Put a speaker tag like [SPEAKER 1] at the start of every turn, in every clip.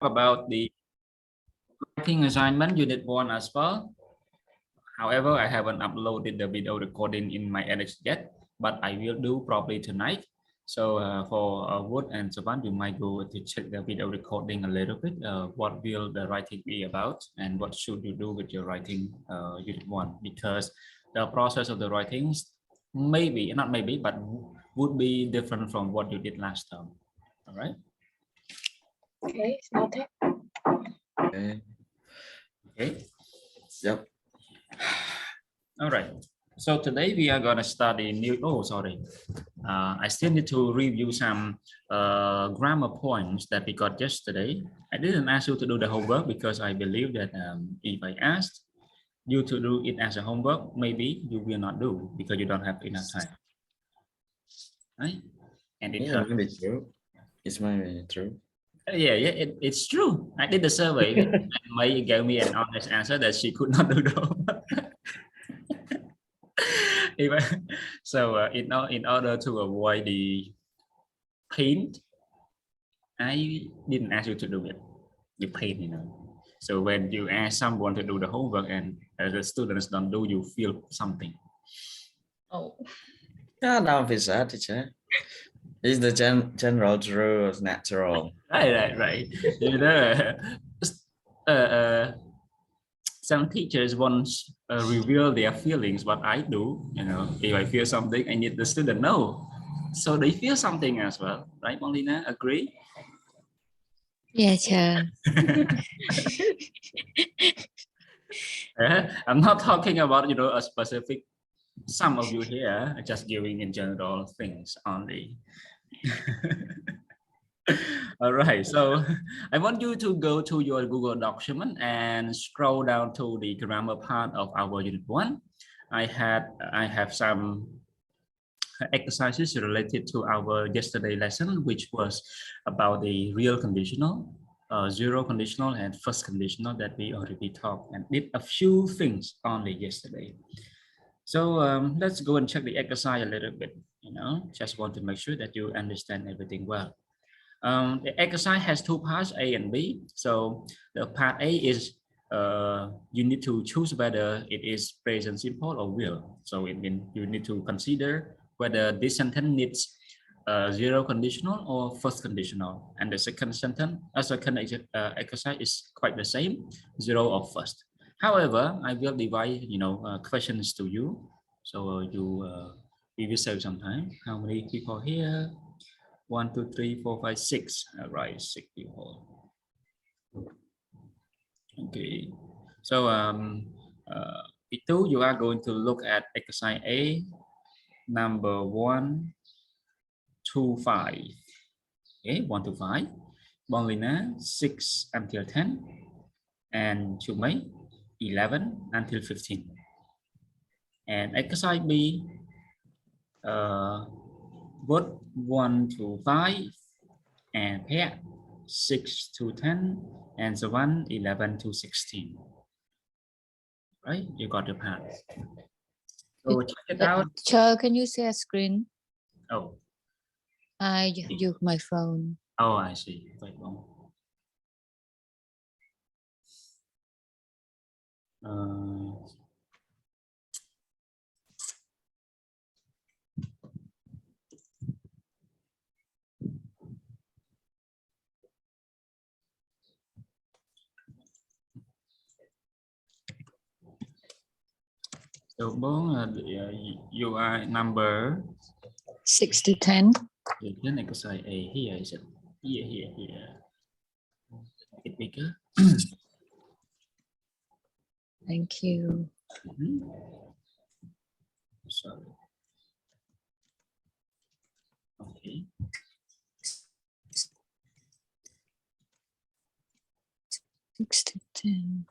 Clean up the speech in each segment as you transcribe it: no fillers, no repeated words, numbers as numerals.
[SPEAKER 1] about the writing assignment unit 1 as well. However, I haven't uploaded the video recording in my edX yet, but I will do probably tonight. So for Wood and Savan, you might go to check the video recording a little bit. What will the writing be about, and what should you do with your writing unit 1? Because the process of the writings maybe, not maybe, but would be different from what you did last time. All right.
[SPEAKER 2] Okay, noted.
[SPEAKER 3] Okay.
[SPEAKER 1] Okay.
[SPEAKER 3] Yep.
[SPEAKER 1] All right. So today we are going to study new. Oh, sorry. I still need to review some grammar points that we got yesterday. I didn't ask you to do the homework because I believe that if I asked you to do it as a homework, maybe you will not do because you don't have enough time. Right? And it hurts.
[SPEAKER 3] Maybe true. It's maybe true.
[SPEAKER 1] Yeah, it's true. I did the survey and May gave me an honest answer that she could not do the homework. So in order to avoid the pain, I didn't ask you to do it. The pain, you know. So when you ask someone to do the homework and the students don't do, you feel something.
[SPEAKER 2] Oh.
[SPEAKER 3] Yeah, now it's that, teacher. It's the general truth, natural.
[SPEAKER 1] Right. You know, some teachers won't reveal their feelings. What I do, you know, if I feel something, I need the student know, so they feel something as well, right, Molina? Agree?
[SPEAKER 4] Yeah, sure.
[SPEAKER 1] I'm not talking about, you know, a specific. Some of you here are just giving in general things only. All right, so I want you to go to your Google document and scroll down to the grammar part of our unit 1. I have some exercises related to our yesterday lesson, which was about the real conditional, zero conditional, and first conditional that we already talked and did a few things only yesterday. So let's go and check the exercise a little bit. You know, just want to make sure that you understand everything well. The exercise has two parts, A and B. So the part A is you need to choose whether it is present simple or will. So it means you need to consider whether this sentence needs zero conditional or first conditional. And the second sentence, exercise is quite the same, zero or first. However, I will divide, you know, questions to you. So we will save some time. How many people here? 1, 2, 3, 4, 5, 6. All right, 6 people. Okay. So Itu, you are going to look at exercise A, number 1 to 5. Okay, 1 to 5. Bonlina, 6 until 10. And Chumei, 11 until 15. And exercise B, both 1 to 5 and pair 6 to 10 and so on 11 to 16. Right, you got the part. So check it out.
[SPEAKER 4] Sure, can you share screen?
[SPEAKER 1] Oh,
[SPEAKER 4] I use my phone.
[SPEAKER 1] oh, I see. Wait, so you are number
[SPEAKER 4] 6 to 10.
[SPEAKER 1] then exercise A here, is it? Here. It bigger.
[SPEAKER 4] Thank you.
[SPEAKER 1] Sorry. Okay.
[SPEAKER 4] 6 to 10.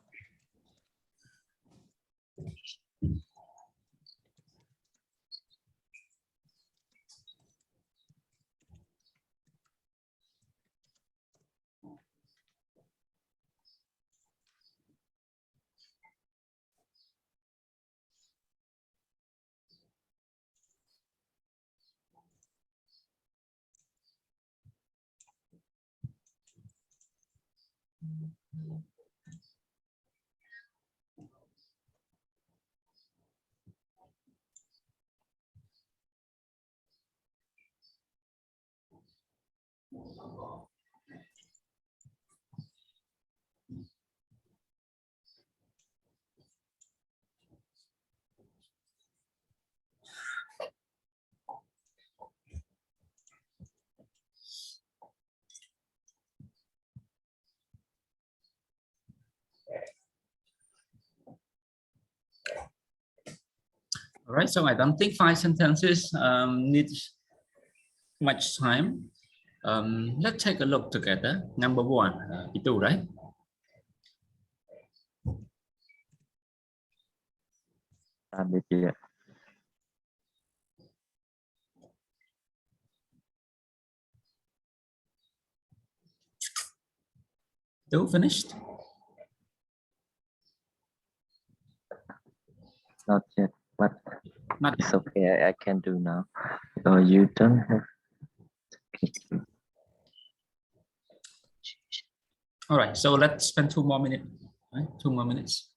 [SPEAKER 1] All right, so I don't think 5 sentences needs much time. Let's take a look together. Number 1, itu, right?
[SPEAKER 5] Yeah.
[SPEAKER 1] Itu finished?
[SPEAKER 5] Not yet, but
[SPEAKER 1] Not
[SPEAKER 5] it's okay. I can do now. So you don't have.
[SPEAKER 1] all right. So let's spend 2 more minutes. Right? 2 more minutes.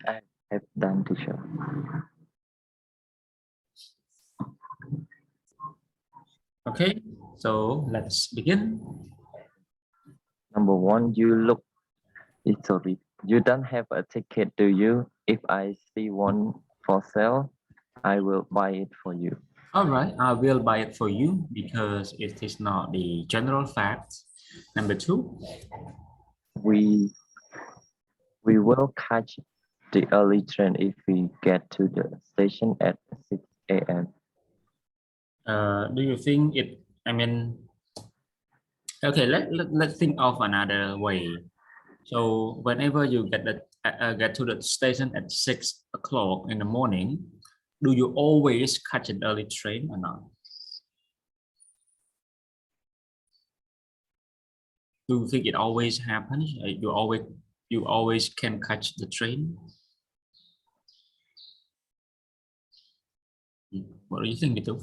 [SPEAKER 5] I have done, teacher.
[SPEAKER 1] Okay, so let's begin.
[SPEAKER 5] Number 1, you look. Sorry, you don't have a ticket, do you? If I see one for sale, I will buy it for you.
[SPEAKER 1] All right, I will buy it for you because it is not the general fact. Number 2.
[SPEAKER 5] We will catch the early train if we get to the station at 6 a.m.
[SPEAKER 1] Do you think it, I mean, okay, let's think of another way. So whenever you get to the station at 6 o'clock in the morning, do you always catch an early train or not? Do you think it always happens? You always can catch the train? What do you think, Bitu?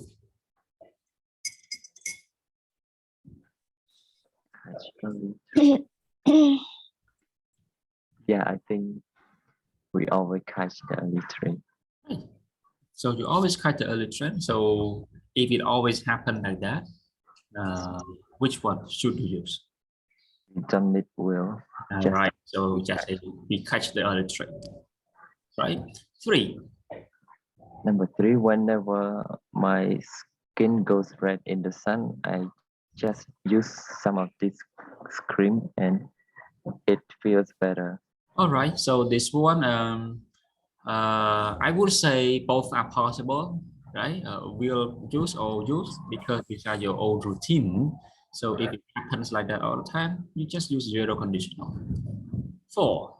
[SPEAKER 5] Catch early. Yeah, I think we always catch the early train.
[SPEAKER 1] So you always catch the early train. So if it always happens like that, which one should you use?
[SPEAKER 5] We don't need will.
[SPEAKER 1] Right. So just say we catch the early train. Right. 3.
[SPEAKER 5] Number 3, whenever my skin goes red in the sun, I just use some of this cream and it feels better.
[SPEAKER 1] All right. So this one, I would say both are possible, right? Will use or use because these are your old routine. So if it happens like that all the time, you just use zero conditional. 4.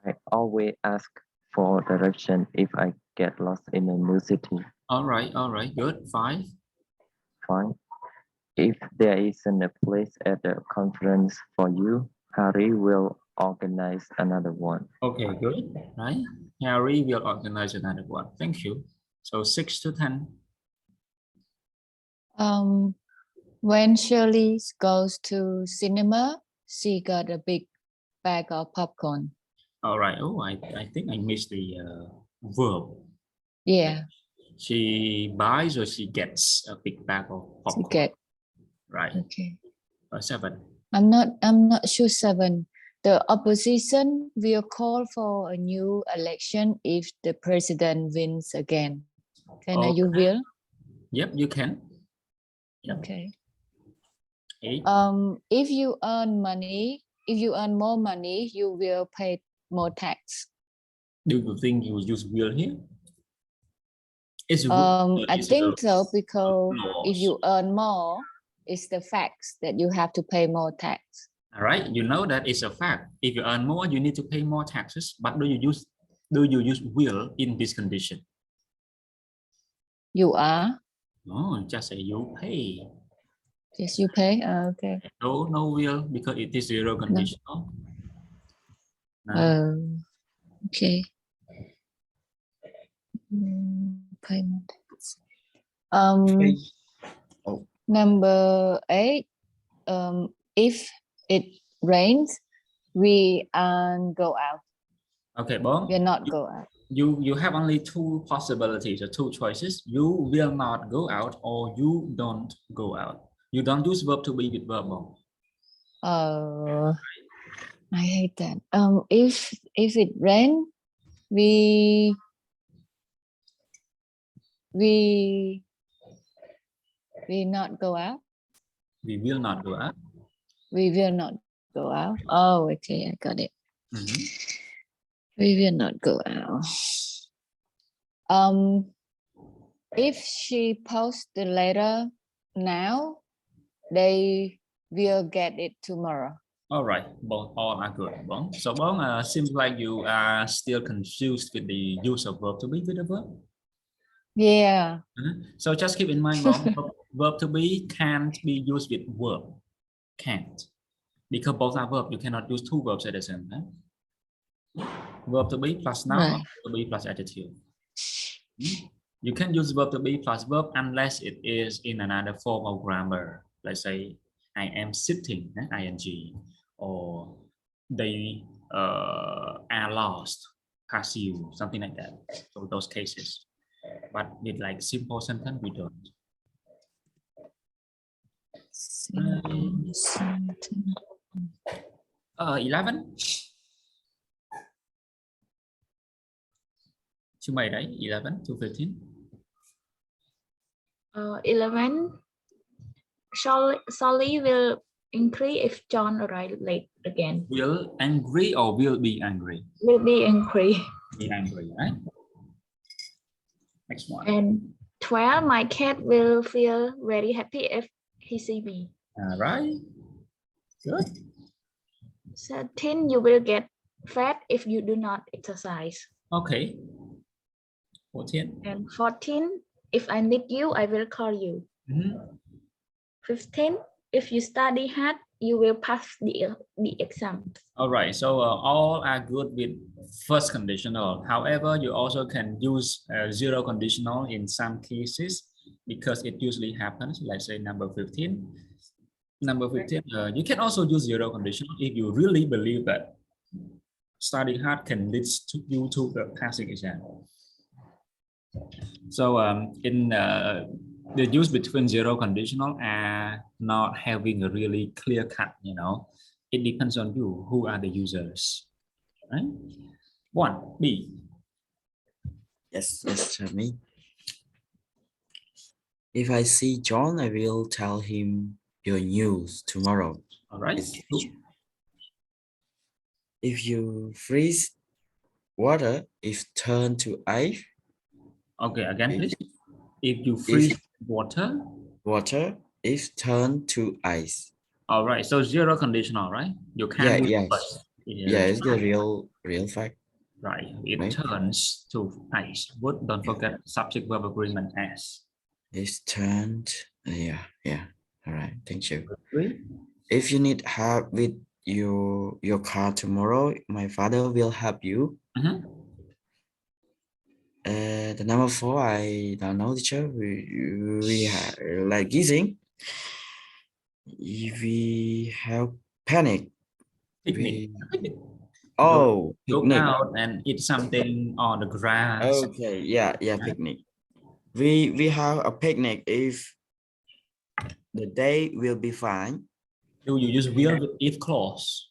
[SPEAKER 5] I always ask for direction if I get lost in a new city.
[SPEAKER 1] All right, good. 5.
[SPEAKER 5] Fine. If there isn't a place at the conference for you, Harry will organize another one.
[SPEAKER 1] Okay, good. Right. Harry will organize another one. Thank you. So 6 to 10.
[SPEAKER 4] When Shirley goes to cinema, she got a big bag of popcorn.
[SPEAKER 1] All right. Oh, I think I missed the verb.
[SPEAKER 4] Yeah,
[SPEAKER 1] She buys or she gets a big bag of
[SPEAKER 4] to
[SPEAKER 1] popcorn.
[SPEAKER 4] get.
[SPEAKER 1] Right.
[SPEAKER 4] Okay.
[SPEAKER 1] 7.
[SPEAKER 4] I'm not sure 7. The opposition will call for a new election if the president wins again. Can I use will?
[SPEAKER 1] Yep, you can. Yep.
[SPEAKER 4] Okay.
[SPEAKER 1] 8.
[SPEAKER 4] If you earn more money, you will pay more tax.
[SPEAKER 1] Do you think you use will here? It's
[SPEAKER 4] I think so, because if you earn more, it's the facts that you have to pay more tax.
[SPEAKER 1] all right, you know that it's a fact. If you earn more, you need to pay more taxes. But do you use will in this condition?
[SPEAKER 4] You are?
[SPEAKER 1] No, just say you pay.
[SPEAKER 4] Yes, you pay. Okay.
[SPEAKER 1] No will, because it is zero conditional. No.
[SPEAKER 4] Okay. Pay more tax.
[SPEAKER 3] Okay. Oh.
[SPEAKER 4] Number 8. If it rains, we go out.
[SPEAKER 1] Okay, Bong.
[SPEAKER 4] We'll not go out.
[SPEAKER 1] You have only 2 possibilities or 2 choices. You will not go out or you don't go out. You don't use verb to be with verb. Bong.
[SPEAKER 4] I hate that. If it rain, we not go out.
[SPEAKER 1] We will not go out.
[SPEAKER 4] We will not go out. Oh, okay, I got it. We will not go out. If she posts the letter now, they will get it tomorrow.
[SPEAKER 1] All right, both all are good. Bong. So Bong, seems like you are still confused with the use of verb to be with the verb.
[SPEAKER 4] Yeah.
[SPEAKER 1] So just keep in mind, Bong, verb to be can't be used with verb. Can't. Because both are verb, you cannot use 2 verbs at the same time. Verb to be plus noun,
[SPEAKER 4] Right.
[SPEAKER 1] verb to be plus adjective. You can use verb to be plus verb unless it is in another form of grammar. Let's say, I am sitting, ing, or they are lost, passive, something like that. So those cases. But with like simple sentence, we don't. 11. Chương 7 đấy, 11 to 15.
[SPEAKER 2] 11. Sally will angry if John arrives late again.
[SPEAKER 1] Will angry or will be angry?
[SPEAKER 2] Will be angry.
[SPEAKER 1] Be angry, right? Next one.
[SPEAKER 2] And 12. My cat will feel very happy if he see me.
[SPEAKER 1] All right. Good.
[SPEAKER 2] 13. You will get fat if you do not exercise.
[SPEAKER 1] Okay. 14.
[SPEAKER 2] And 14. If I need you, I will call you. 15. If you study hard, you will pass the exam.
[SPEAKER 1] All right. So all are good with first conditional. However, you also can use zero conditional in some cases because it usually happens. Let's say number 15. Number 15, you can also use zero conditional if you really believe that studying hard can lead you to the passing exam. So in the use between zero conditional and not having a really clear cut, it depends on you. Who are the users? Right? 1, B.
[SPEAKER 3] Yes, tell me. If I see John, I will tell him your news tomorrow.
[SPEAKER 1] All right.
[SPEAKER 3] If you freeze water, if turn to ice.
[SPEAKER 1] Okay, again, please. If you freeze water,
[SPEAKER 3] if turn to ice.
[SPEAKER 1] All right. So zero conditional, right? You can't.
[SPEAKER 3] Yeah,
[SPEAKER 1] Yeah,
[SPEAKER 3] it's the real fact.
[SPEAKER 1] Right. It turns to ice. But don't forget subject verb agreement as.
[SPEAKER 3] It's turned. Yeah. All right. Thank you.
[SPEAKER 1] Agree?
[SPEAKER 3] If you need help with your car tomorrow, my father will help you. The number 4, I don't know, teacher. We have like guessing. If we have panic,
[SPEAKER 1] Picnic.
[SPEAKER 3] Oh,
[SPEAKER 1] Go
[SPEAKER 3] picnic.
[SPEAKER 1] out and eat something on the grass.
[SPEAKER 3] Okay, yeah, picnic. We have a picnic if the day will be fine.
[SPEAKER 1] Do you use will with if clause?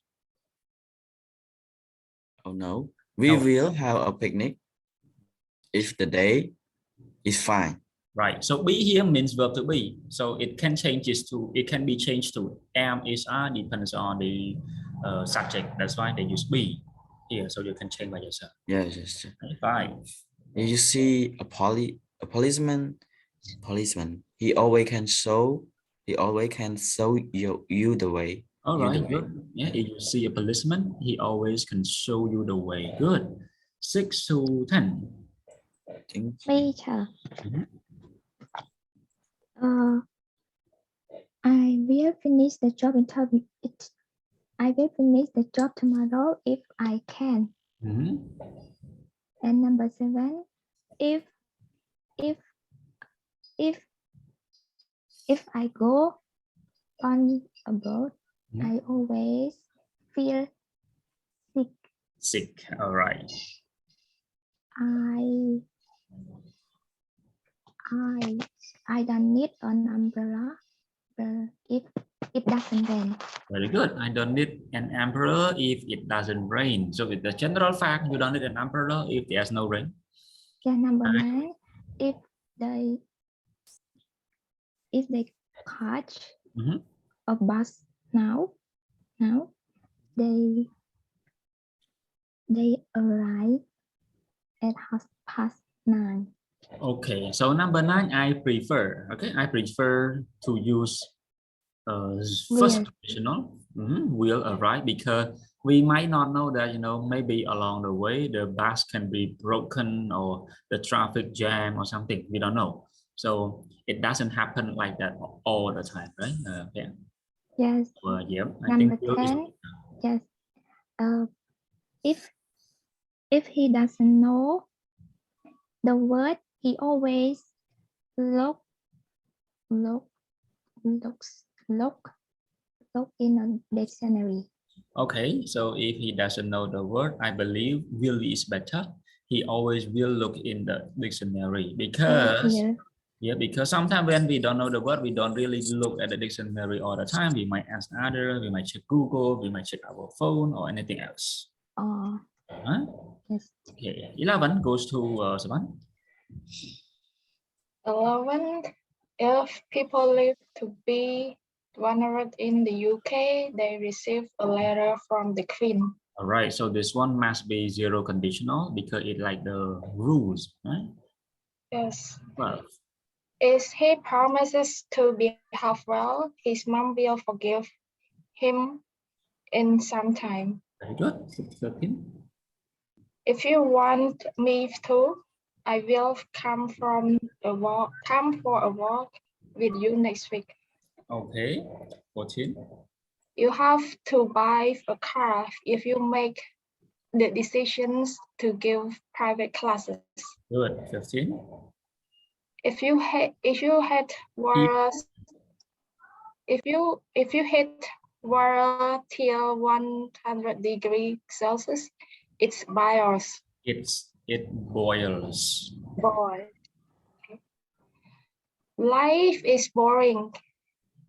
[SPEAKER 3] Oh no, we
[SPEAKER 1] No.
[SPEAKER 3] will have a picnic if the day is fine.
[SPEAKER 1] Right. So be here means verb to be. So it can be changed to am, is, are, depends on the subject. That's why they use be here. So you can change by yourself.
[SPEAKER 3] Yes, yes.
[SPEAKER 1] Okay, fine.
[SPEAKER 3] You see a policeman. He always can show you the way.
[SPEAKER 1] All
[SPEAKER 3] You the
[SPEAKER 1] right,
[SPEAKER 3] way.
[SPEAKER 1] good. Yeah, if you see a policeman, he always can show you the way. Good. 6 to 10.
[SPEAKER 3] Think.
[SPEAKER 6] ไม่ค่ะ
[SPEAKER 1] Mhm.
[SPEAKER 6] I will finish the job I will finish the job tomorrow if I can.
[SPEAKER 1] Mhm.
[SPEAKER 6] And number 7, if I go on a boat,
[SPEAKER 1] Mhm.
[SPEAKER 6] I always feel sick.
[SPEAKER 1] Sick. All right.
[SPEAKER 6] I don't need an umbrella if it doesn't rain.
[SPEAKER 1] Very good. I don't need an umbrella if it doesn't rain. So with the general fact, you don't need an umbrella if there's no rain.
[SPEAKER 6] Yeah, number
[SPEAKER 1] Right.
[SPEAKER 6] 9, if they catch
[SPEAKER 1] Mhm.
[SPEAKER 6] a bus now they arrive at 9:30.
[SPEAKER 1] Okay. So number 9, I prefer. Okay, I prefer to use first
[SPEAKER 6] Will.
[SPEAKER 1] conditional. Will arrive because we might not know that maybe along the way the bus can be broken or the traffic jam or something. We don't know. So it doesn't happen like that all the time, right? Yeah.
[SPEAKER 6] Yes.
[SPEAKER 1] Yeah. I
[SPEAKER 6] Number
[SPEAKER 1] think will is
[SPEAKER 6] 10. Yes. If he doesn't know the word, he always look in a dictionary.
[SPEAKER 1] okay. So if he doesn't know the word, I believe will is better. He always will look in the dictionary because
[SPEAKER 6] Here.
[SPEAKER 1] yeah, because sometimes when we don't know the word, we don't really look at the dictionary all the time. We might ask others, we might check Google, we might check our phone or anything else. Huh?
[SPEAKER 6] Yes.
[SPEAKER 1] Okay, 11 goes to Saban.
[SPEAKER 2] 11. If people live to be 100 in the UK, they receive a letter from the Queen.
[SPEAKER 1] All right, so this one must be zero conditional because it like the rules, right?
[SPEAKER 2] Yes.
[SPEAKER 1] 12.
[SPEAKER 2] If he promises to behave well, his mom will forgive him in some time.
[SPEAKER 1] Very good. 13.
[SPEAKER 2] If you want me to, I will come for a walk with you next week.
[SPEAKER 1] Okay. 14.
[SPEAKER 2] You have to buy a car if you make the decisions to give private classes.
[SPEAKER 1] Good. 15.
[SPEAKER 2] If you hit water till 100 degrees Celsius, it's boils.
[SPEAKER 1] It boils.
[SPEAKER 2] Boy. Okay. Life is boring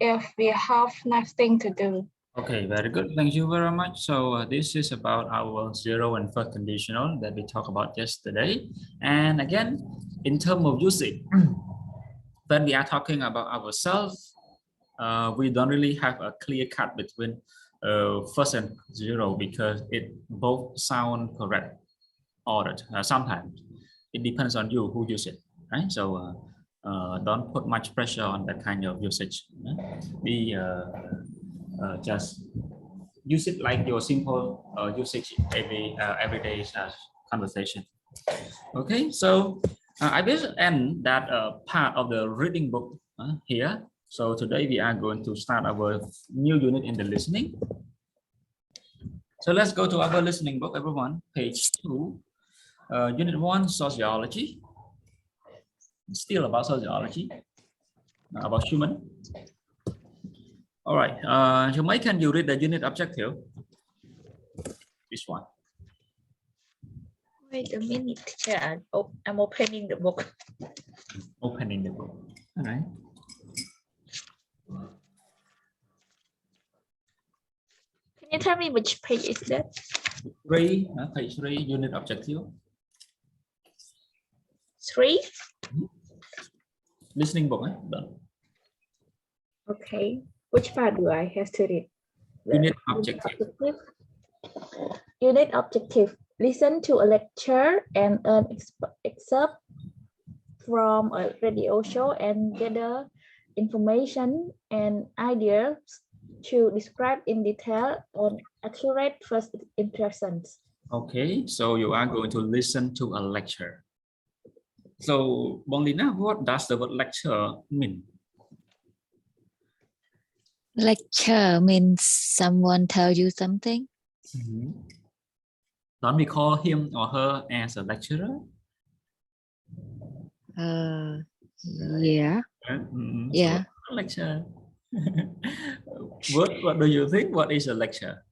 [SPEAKER 2] if we have nothing to do.
[SPEAKER 1] Okay, very good. Thank you very much. So this is about our zero and first conditional that we talked about yesterday. And again, in terms of usage, when we are talking about ourselves, we don't really have a clear cut between first and zero because it both sound correct all the time. Sometimes it depends on you who use it, right? So don't put much pressure on that kind of usage. Be just use it like your simple usage everyday conversation. Okay, so I will end that part of the reading book here. So today we are going to start our new unit in the listening. So let's go to our listening book, everyone. Page 2, Unit 1, Sociology. Still about sociology, about human. All right, Jumai, can you read the unit objective? This one.
[SPEAKER 7] Wait a minute, teacher. I'm opening the book.
[SPEAKER 1] Opening the book. All right.
[SPEAKER 7] Can you tell me which page is that?
[SPEAKER 1] Page 3, unit objective.
[SPEAKER 7] 3?
[SPEAKER 1] Listening book. Done.
[SPEAKER 7] Okay. Which part do I have to read?
[SPEAKER 1] Unit objective.
[SPEAKER 7] Unit objective. Listen to a lecture and an excerpt from a radio show and gather information and ideas to describe in detail on accurate first impressions.
[SPEAKER 1] Okay, so you are going to listen to a lecture. So, Bonglina, what does the word lecture mean?
[SPEAKER 4] Lecture means someone tell you something.
[SPEAKER 1] Don't we call him or her as a lecturer?
[SPEAKER 4] Yeah. Yeah.
[SPEAKER 1] So, lecture. What do you think? What is a lecture?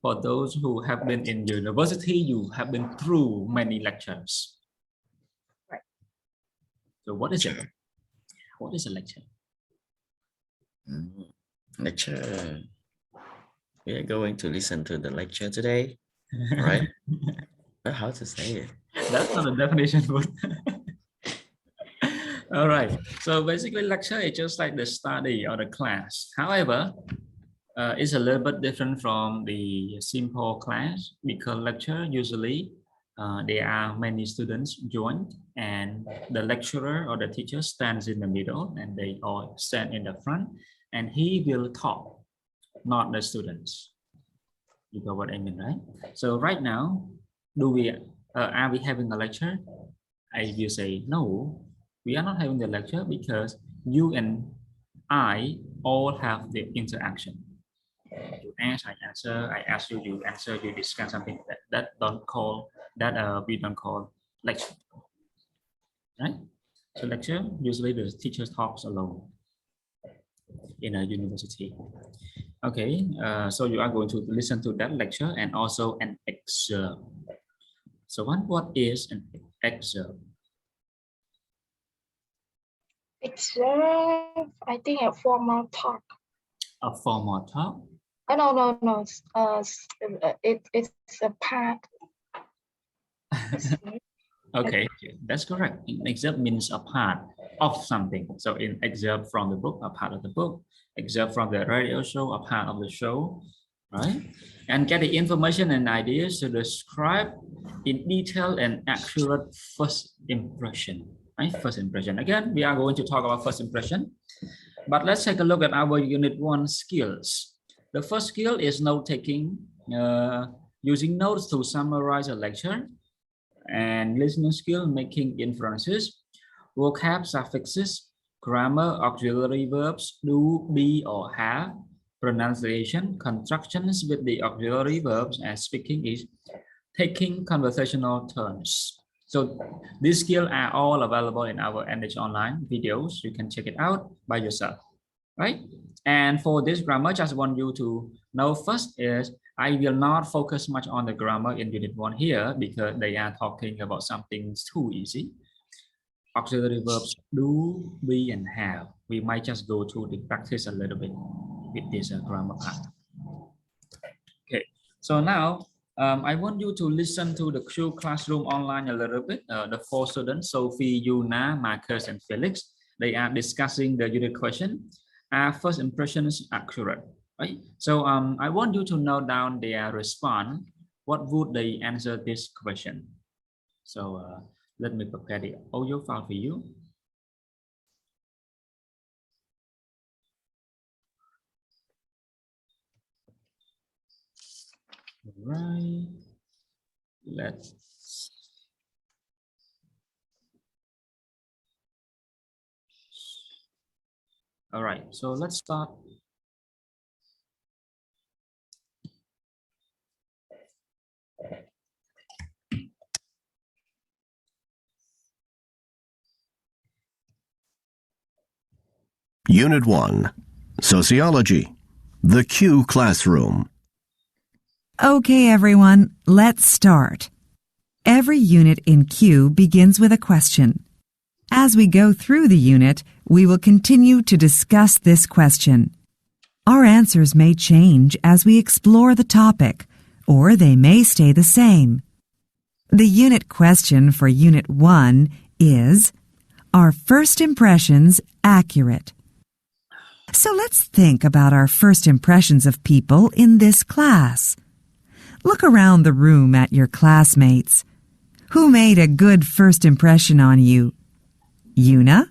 [SPEAKER 1] For those who have been in university, you have been through many lectures.
[SPEAKER 7] Right.
[SPEAKER 1] So what is it? What is a lecture?
[SPEAKER 3] Lecture. We are going to listen to the lecture today, right? But how to say it?
[SPEAKER 1] That's not a definition, but all right. So basically, lecture is just like the study or the class. However, it's a little bit different from the simple class because lecture usually there are many students joined, and the lecturer or the teacher stands in the middle, and they all stand in the front, and he will talk, not the students. You know what I mean, right? So right now, are we having a lecture? I will say no, we are not having the lecture because you and I all have the interaction. You ask, I answer, I ask you, you answer, you discuss something that we don't call lecture, right? So lecture, usually the teacher talks alone in a university. Okay, so you are going to listen to that lecture and also an excerpt. So what is an excerpt?
[SPEAKER 2] Excerpt, I think a formal talk.
[SPEAKER 1] A formal talk?
[SPEAKER 2] No. It's a part.
[SPEAKER 1] Okay, that's correct. Excerpt means a part of something. So in excerpt from the book, a part of the book. Excerpt from the radio show, a part of the show, right? And get the information and ideas to describe in detail and accurate first impression, right? First impression. Again, we are going to talk about first impression, but let's take a look at our unit 1 skills. The first skill is note-taking, using notes to summarize a lecture, and listening skill, making inferences, vocab suffixes, grammar, auxiliary verbs, do, be, or have, pronunciation, constructions with the auxiliary verbs, and speaking is taking conversational turns. So these skills are all available in our NH Online videos. You can check it out by yourself, right? And for this grammar, just want you to know first is I will not focus much on the grammar in unit 1 here because they are talking about something too easy. Auxiliary verbs do, be, and have. We might just go to the practice a little bit with this grammar part. Okay, so now I want you to listen to the Q Classroom Online a little bit. The 4 students, Sophie, Yuna, Marcus, and Felix, they are discussing the unit question. Are first impressions accurate? Right? So I want you to note down their response. What would they answer this question? So let me prepare the audio file for you. All right. All right, so let's start.
[SPEAKER 8] Unit 1, Sociology, the Q Classroom. Okay, everyone, let's start. Every unit in Q begins with a question. As we go through the unit, we will continue to discuss this question. Our answers may change as we explore the topic, or they may stay the same. The unit question for Unit 1 is, are first impressions accurate? So let's think about our first impressions of people in this class. Look around the room at your classmates. Who made a good first impression on you? Yuna?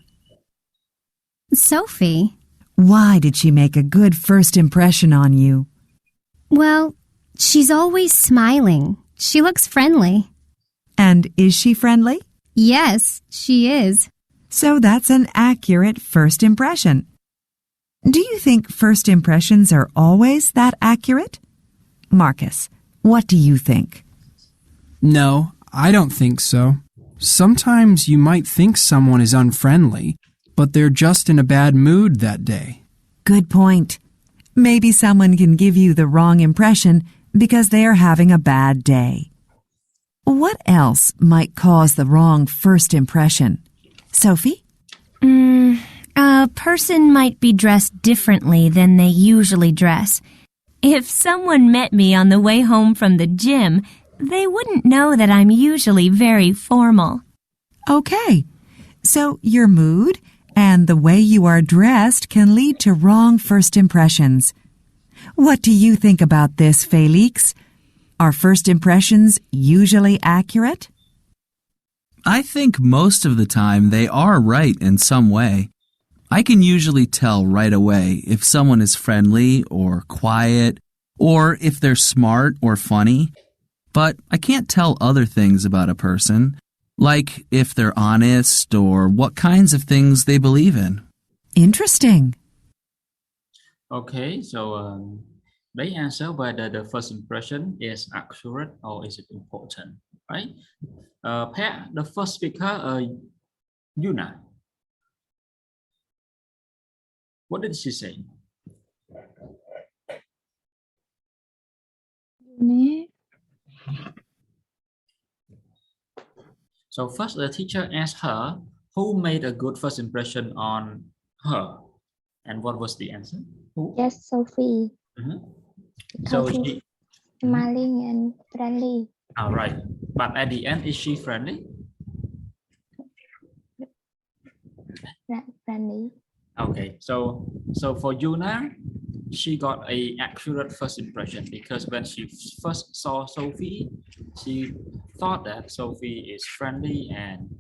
[SPEAKER 9] Sophie.
[SPEAKER 8] Why did she make a good first impression on you?
[SPEAKER 9] Well, she's always smiling. She looks friendly.
[SPEAKER 8] And is she friendly?
[SPEAKER 9] Yes, she is.
[SPEAKER 8] So that's an accurate first impression. Do you think first impressions are always that accurate? Marcus, what do you think?
[SPEAKER 10] No, I don't think so. Sometimes you might think someone is unfriendly, but they're just in a bad mood that day.
[SPEAKER 8] Good point. Maybe someone can give you the wrong impression because they are having a bad day. What else might cause the wrong first impression? Sophie?
[SPEAKER 11] A person might be dressed differently than they usually dress. If someone met me on the way home from the gym, they wouldn't know that I'm usually very formal.
[SPEAKER 8] Okay, so your mood and the way you are dressed can lead to wrong first impressions. What do you think about this, Felix? Are first impressions usually accurate?
[SPEAKER 12] I think most of the time they are right in some way. I can usually tell right away if someone is friendly or quiet, or if they're smart or funny. But I can't tell other things about a person, like if they're honest or what kinds of things they believe in.
[SPEAKER 8] Interesting.
[SPEAKER 1] Okay, so they answer whether the first impression is accurate or is it important, right? Pat, the first speaker, Yuna. What did she say? So first, the teacher asked her who made a good first impression on her, and what was the answer? Who?
[SPEAKER 6] Yes, Sophie.
[SPEAKER 1] So
[SPEAKER 6] Because
[SPEAKER 1] she,
[SPEAKER 6] smiling and friendly.
[SPEAKER 1] all right. But at the end, is she friendly?
[SPEAKER 6] Friendly.
[SPEAKER 1] Okay, so for Yuna, she got a accurate first impression because when she first saw Sophie, she thought that Sophie is friendly and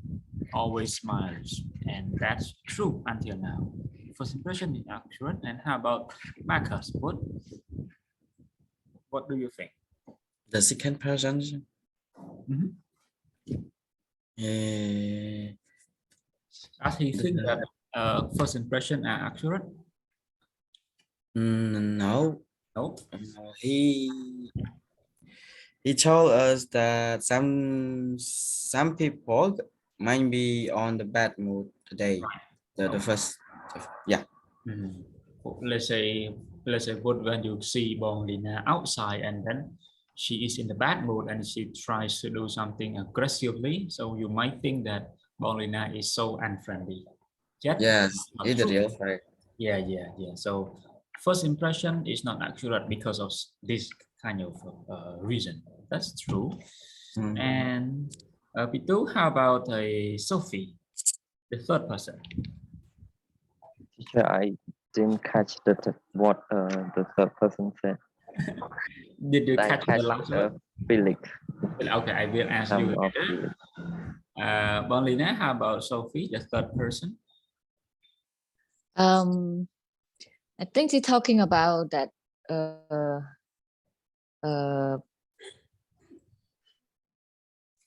[SPEAKER 1] always smiles, and that's true until now. First impression is accurate. And how about Marcus? What do you think?
[SPEAKER 3] The second person.
[SPEAKER 1] Does he think that first impression are accurate?
[SPEAKER 3] No.
[SPEAKER 1] No.
[SPEAKER 3] He told us that some people might be on the bad mood today. The first, yeah.
[SPEAKER 1] Let's say when you see Bonglina outside and then she is in the bad mood and she tries to do something aggressively, so you might think that Bonglina is so unfriendly.
[SPEAKER 3] Yes, it's the real fact.
[SPEAKER 1] Yeah. So first impression is not accurate because of this kind of reason. That's true. And Pitu, how about Sophie, the third person?
[SPEAKER 5] Teacher, I didn't catch what the third person said.
[SPEAKER 1] Did you catch the last one?
[SPEAKER 5] Felix.
[SPEAKER 1] Okay, I will ask you later. Bonglina, how about Sophie, the third person?
[SPEAKER 4] I think she's talking about that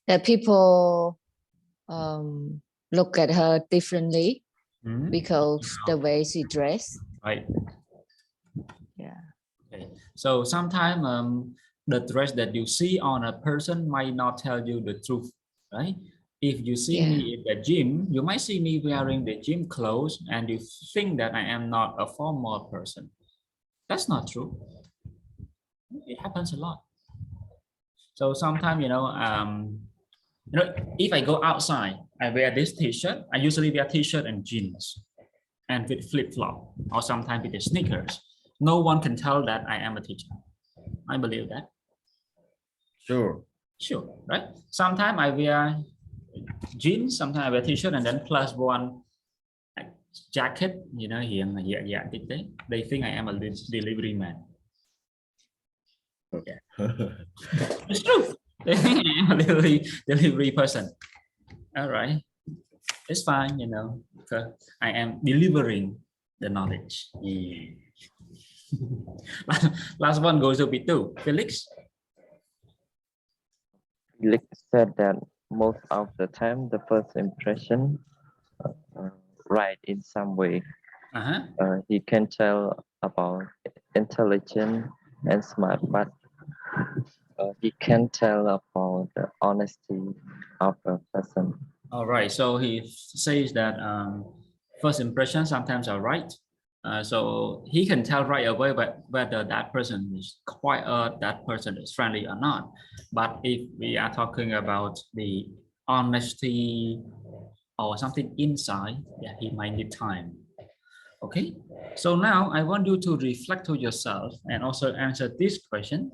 [SPEAKER 4] that people look at her differently because the way she dressed.
[SPEAKER 1] Right.
[SPEAKER 4] Yeah.
[SPEAKER 1] Okay. So sometimes the dress that you see on a person might not tell you the truth, right? If you see me in the gym, you might see me wearing the gym clothes and you think that I am not a formal person. That's not true. It happens a lot. So sometimes, if I go outside, I wear this t-shirt. I usually wear t-shirt and jeans and with flip-flop or sometimes with the sneakers. No one can tell that I am a teacher. I believe that.
[SPEAKER 3] Sure.
[SPEAKER 1] Sure, right? Sometimes I wear jeans, sometimes I wear t-shirt and then plus one jacket, hiện là dạ tiếp tế. They think I am a delivery man. Yeah. It's true. They think I am a delivery person. All right. It's fine, because I am delivering the knowledge. Yeah. Last one goes to B2. Felix?
[SPEAKER 5] Felix said that most of the time, the first impression right in some way. He can tell about intelligent and smart, but he can tell about the honesty of a person.
[SPEAKER 1] All right. So he says that first impressions sometimes are right. So he can tell right away whether that person is quiet, that person is friendly or not. But if we are talking about the honesty or something inside, yeah, he might need time. Okay. So now I want you to reflect to yourself and also answer this question.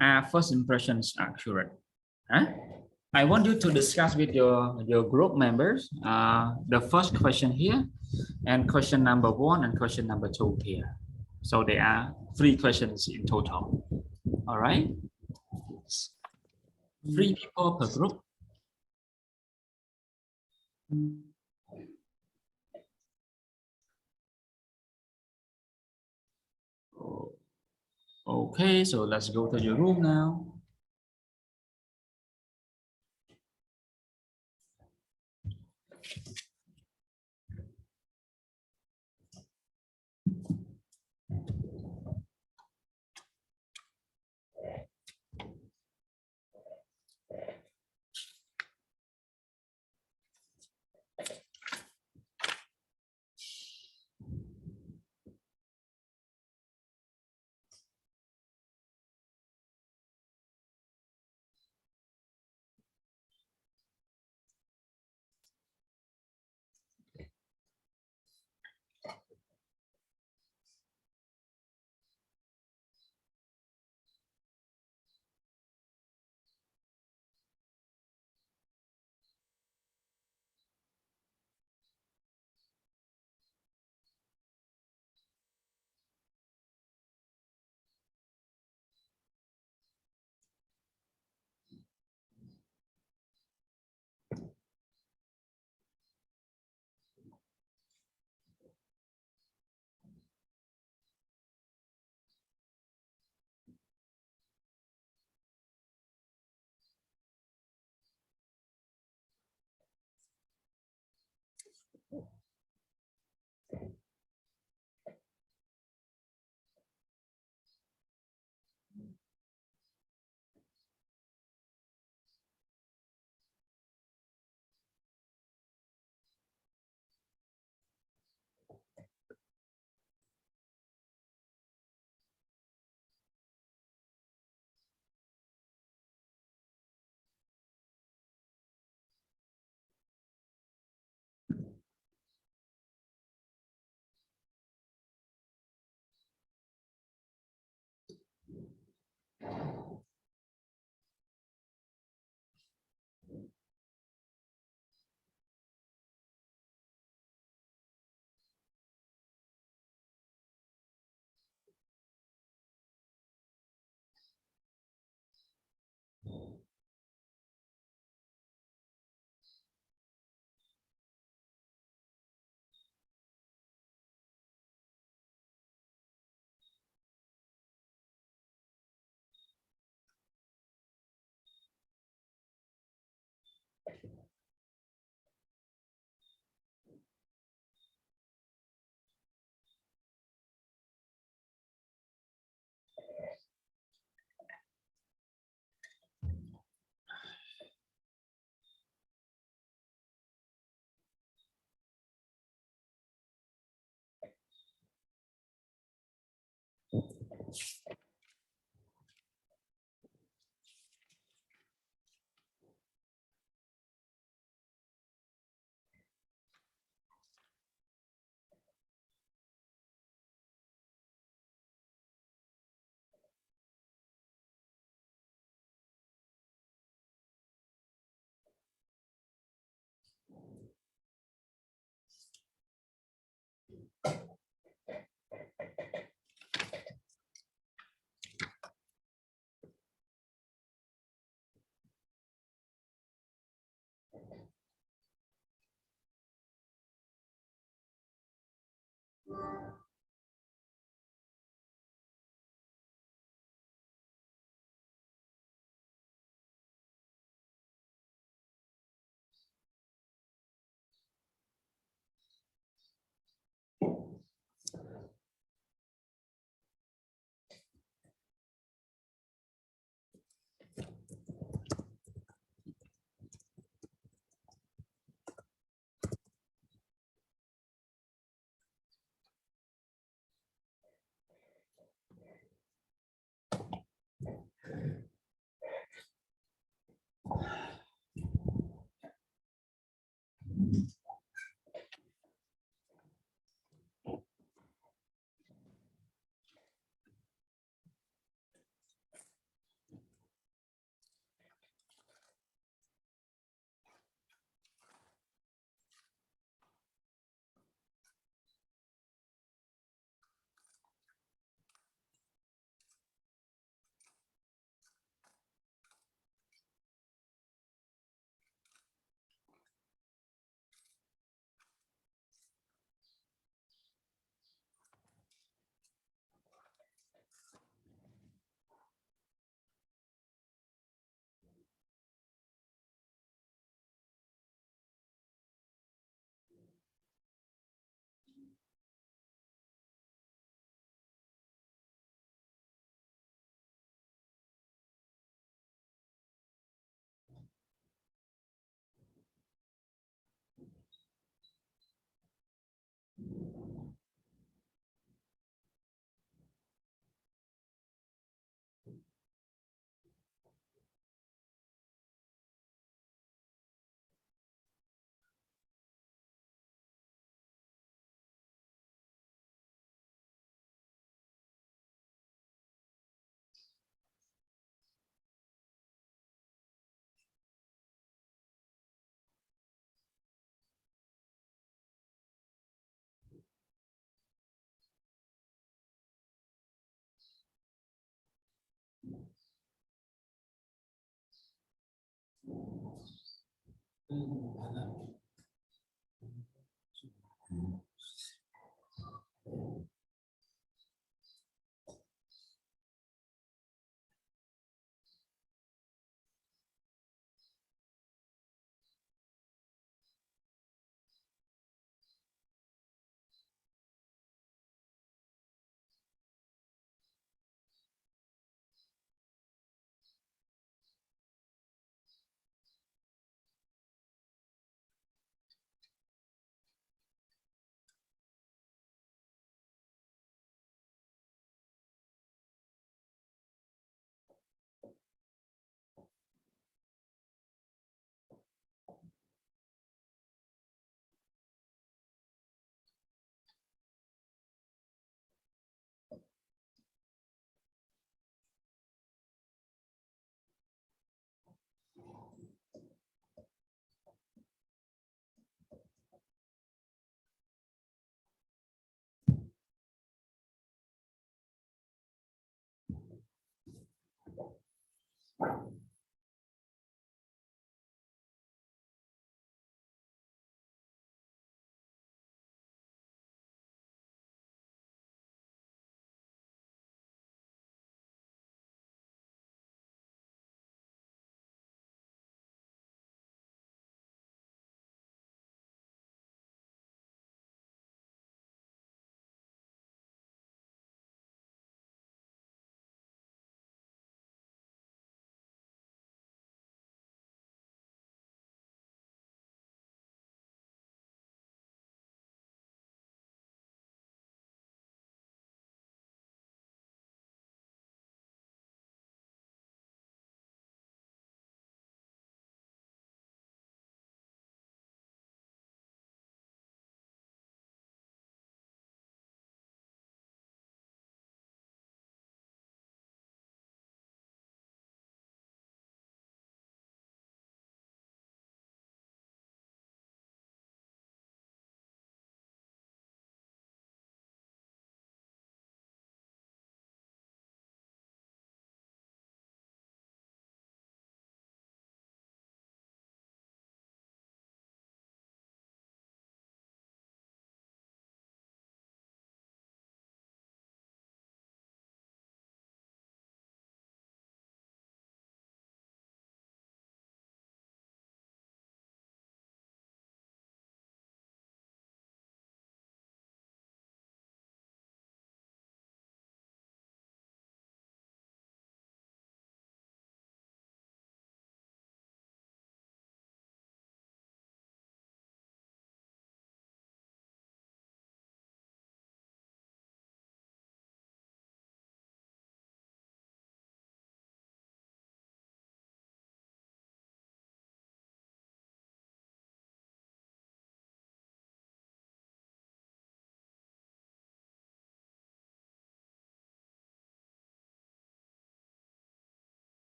[SPEAKER 1] Are first impressions accurate? I want you to discuss with your group members the first question here and question number 1 and question number 2 here. So there are 3 questions in total. All right. 3 people per group. Okay, so let's go to your room now.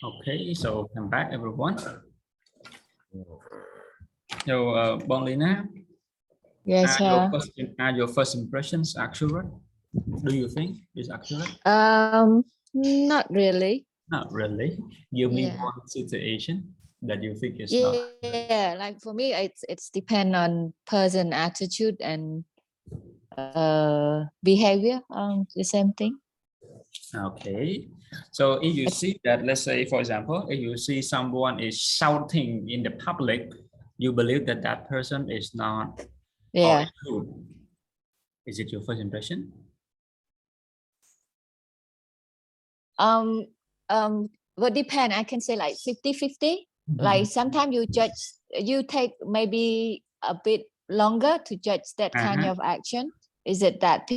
[SPEAKER 1] Okay, so come back, everyone. So, Bonlina,
[SPEAKER 4] Yes, sir.
[SPEAKER 1] are your first impressions accurate? Do you think it's accurate?
[SPEAKER 4] Not really.
[SPEAKER 1] Not really. Give me
[SPEAKER 4] Yeah.
[SPEAKER 1] one situation that you think is not accurate.
[SPEAKER 4] Yeah, like for me, it's depend on person attitude and behavior. The same thing.
[SPEAKER 1] Okay. So if you see that, let's say, for example, if you see someone is shouting in the public, you believe that that person is not
[SPEAKER 4] Yeah.
[SPEAKER 1] always good. Is it your first impression?
[SPEAKER 4] Well, depend. I can say like 50-50. Like sometimes you take maybe a bit longer to judge that kind of action. Is it that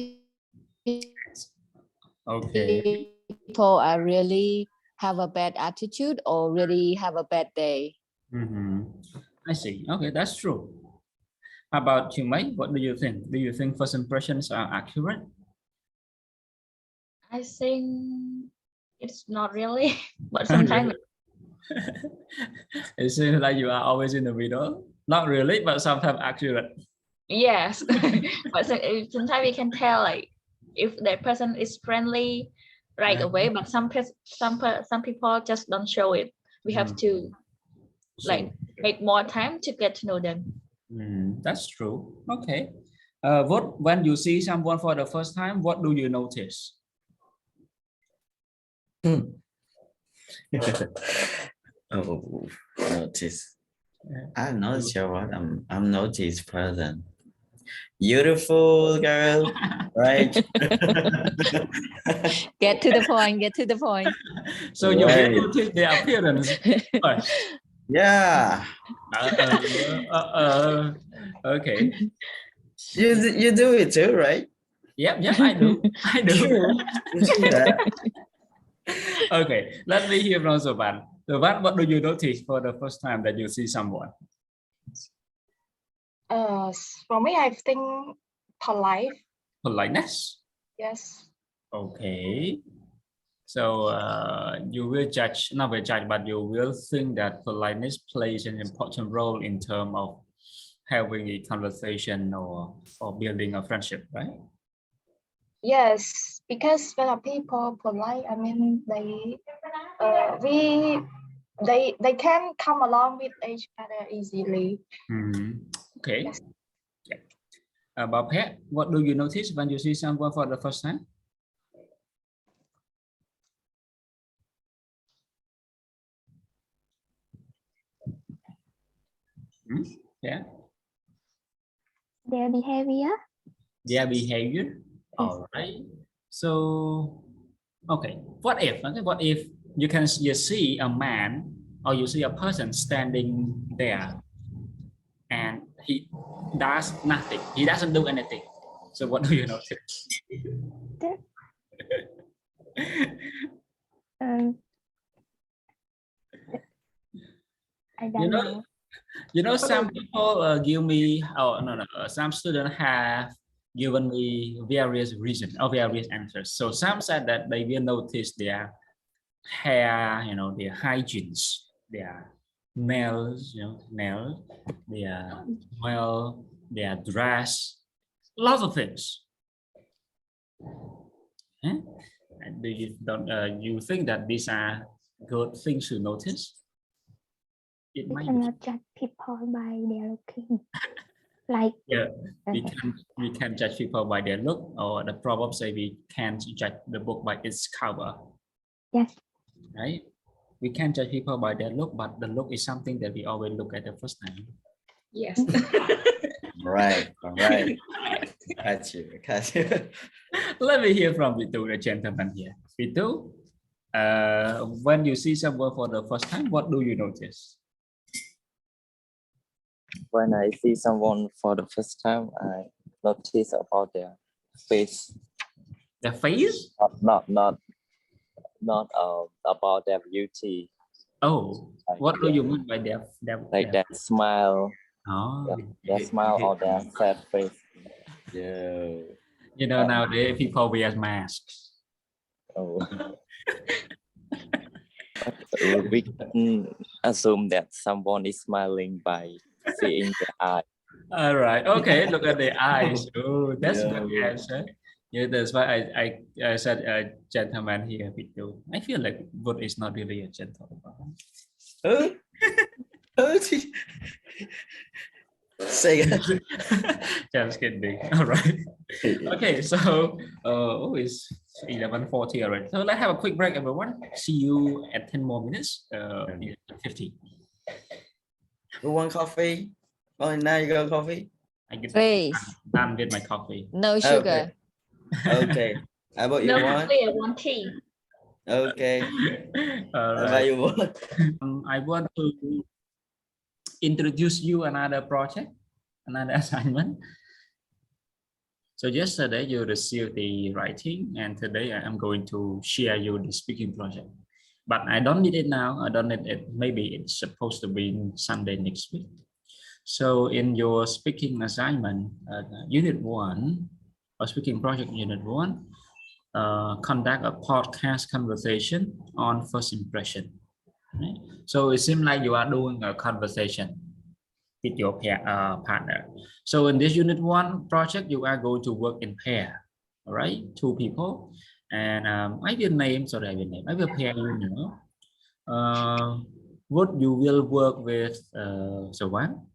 [SPEAKER 1] Okay.
[SPEAKER 4] people are really have a bad attitude or really have a bad day?
[SPEAKER 1] I see. Okay, that's true. How about you, May? What do you think? Do you think first impressions are accurate?
[SPEAKER 7] I think it's not really, but
[SPEAKER 1] Not
[SPEAKER 7] sometimes
[SPEAKER 1] It seems like you are always in the middle. Not really, but sometimes accurate.
[SPEAKER 7] yes. But sometimes we can tell like if that person is friendly right away, but some people just don't show it. We have to like make more time to get to know them.
[SPEAKER 1] That's true. Okay. When you see someone for the first time, what do you notice?
[SPEAKER 3] Oh, notice. I'm not sure what I'm noticed person. Beautiful girl, right?
[SPEAKER 4] Get to the point. Get to the point.
[SPEAKER 1] So you
[SPEAKER 3] Right.
[SPEAKER 1] will notice their appearance first.
[SPEAKER 3] Yeah.
[SPEAKER 1] Okay.
[SPEAKER 3] You do it too, right?
[SPEAKER 1] Yep, I do. I do.
[SPEAKER 3] True. You see that?
[SPEAKER 1] Okay, let me hear from Soban. Soban, what do you notice for the first time that you see someone?
[SPEAKER 2] For me, I think polite.
[SPEAKER 1] Politeness.
[SPEAKER 2] Yes.
[SPEAKER 1] Okay. So you will judge, not will judge, but you will think that politeness plays an important role in terms of having a conversation or building a friendship, right?
[SPEAKER 2] Yes, because when people polite, I mean they they can come along with each other easily.
[SPEAKER 1] Okay.
[SPEAKER 2] Yes.
[SPEAKER 1] Yeah. About Pet, what do you notice when you see someone for the first time? Yeah.
[SPEAKER 6] Their behavior.
[SPEAKER 1] Their behavior. All right. So, okay. What if? Okay, what if you see a man or you see a person standing there and he does nothing. He doesn't do anything. So what do you notice?
[SPEAKER 6] I don't know.
[SPEAKER 1] You know, some people give me, some students have given me various reasons or various answers. So some said that they will notice their hair, their hygienes, their nails, their smell, their dress, lots of things. And do you think that these are good things to notice?
[SPEAKER 6] We cannot judge people by their looking. Like
[SPEAKER 1] we can judge people by their look, or the proverb say we can't judge the book by its cover.
[SPEAKER 6] Yes.
[SPEAKER 1] Right? We can judge people by their look, but the look is something that we always look at the first time.
[SPEAKER 7] Yes.
[SPEAKER 3] Right. Got you.
[SPEAKER 1] Let me hear from Vitu, the gentleman here. Vitu, when you see someone for the first time, what do you notice?
[SPEAKER 5] When I see someone for the first time, I notice about their face.
[SPEAKER 1] Their face?
[SPEAKER 5] Not about their beauty.
[SPEAKER 1] Oh, like, what do you mean by their
[SPEAKER 5] that smile?
[SPEAKER 1] Oh,
[SPEAKER 5] their smile or their sad face.
[SPEAKER 3] Yeah.
[SPEAKER 1] You know, nowadays people wear masks.
[SPEAKER 5] Oh. We can assume that someone is smiling by seeing the eye.
[SPEAKER 1] All right. Okay. Look at the eyes. Oh, that's
[SPEAKER 5] Yeah.
[SPEAKER 1] good answer. Yeah, that's why I said a gentleman here with you. I feel like Wood is not really a gentleman.
[SPEAKER 3] Say again.
[SPEAKER 1] Just kidding. All right. Okay. So, it's 11:40 already. So let's have a quick break, everyone. See you at 10 more minutes. 50.
[SPEAKER 3] You want coffee? Oh, now you got coffee?
[SPEAKER 1] I get
[SPEAKER 4] Please,
[SPEAKER 1] done with my coffee.
[SPEAKER 4] no sugar.
[SPEAKER 3] Okay. How about you
[SPEAKER 7] No
[SPEAKER 3] want?
[SPEAKER 7] coffee, I want tea.
[SPEAKER 3] Okay.
[SPEAKER 1] All
[SPEAKER 3] How about
[SPEAKER 1] right.
[SPEAKER 3] you want?
[SPEAKER 1] I want to introduce you another project, another assignment. So yesterday you received the writing, and today I am going to share you the speaking project. But I don't need it now. I don't need it. Maybe it's supposed to be Sunday next week. So in your speaking assignment, Unit 1, or speaking project Unit 1, conduct a podcast conversation on first impression. Right? So it seems like you are doing a conversation with your partner. So in this Unit 1 project, you are going to work in pair. All right, 2 people. And I will name, I will pair you now. What you will work with Sawan,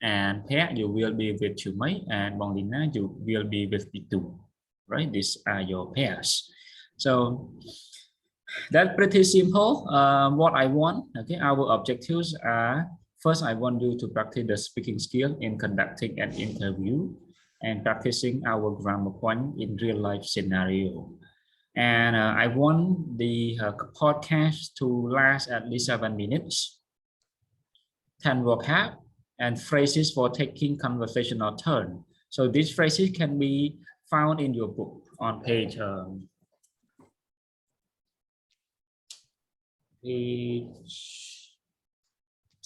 [SPEAKER 1] and pair you will be with Chumai, and Bonglina you will be with Pitu. Right, these are your pairs. So that's pretty simple. What I want, okay, our objectives are: first, I want you to practice the speaking skill in conducting an interview and practicing our grammar point in real life scenario. And I want the podcast to last at least 7 minutes, 10 vocab, and phrases for taking conversational turn. So these phrases can be found in your book on page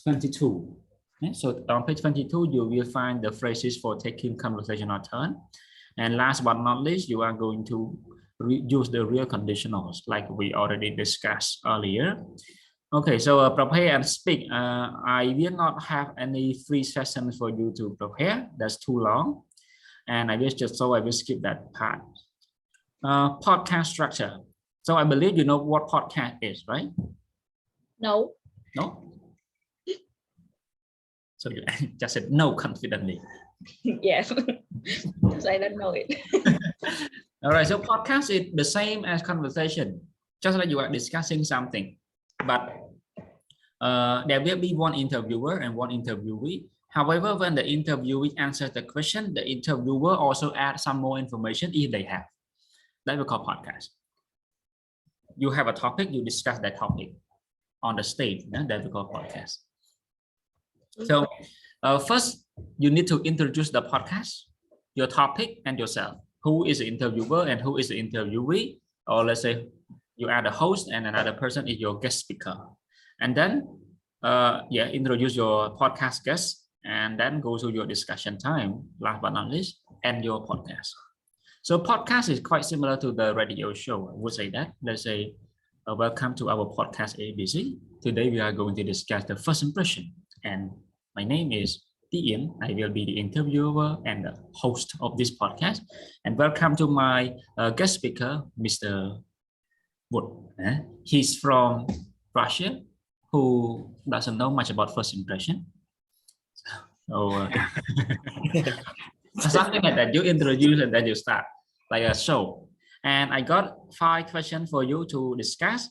[SPEAKER 1] 22. Okay, so on page 22, you will find the phrases for taking conversational turn. And last but not least, you are going to use the real conditionals like we already discussed earlier. Okay, so prepare and speak. I will not have any free sessions for you to prepare. That's too long. And I will skip that part. Podcast structure. So I believe you know what podcast is, right?
[SPEAKER 7] No.
[SPEAKER 1] No? So you just said no confidently.
[SPEAKER 7] Yes. Because I don't know it.
[SPEAKER 1] All right, so podcast is the same as conversation, just like you are discussing something, but there will be one interviewer and one interviewee. However, when the interviewee answers the question, the interviewer also adds some more information if they have. That we call podcast. You have a topic, you discuss that topic on the stage. That we call podcast. So first, you need to introduce the podcast, your topic, and yourself. Who is the interviewer and who is the interviewee? Or let's say you are the host and another person is your guest speaker. And then, introduce your podcast guest and then go to your discussion time, last but not least, and your podcast. So podcast is quite similar to the radio show. I would say that. Let's say, welcome to our podcast ABC. Today we are going to discuss the first impression. And my name is Tien. I will be the interviewer and the host of this podcast. And welcome to my guest speaker, Mr. Wood. He's from Russia, who doesn't know much about first impression. So something like that. You introduce and then you start like a show. And I got 5 questions for you to discuss.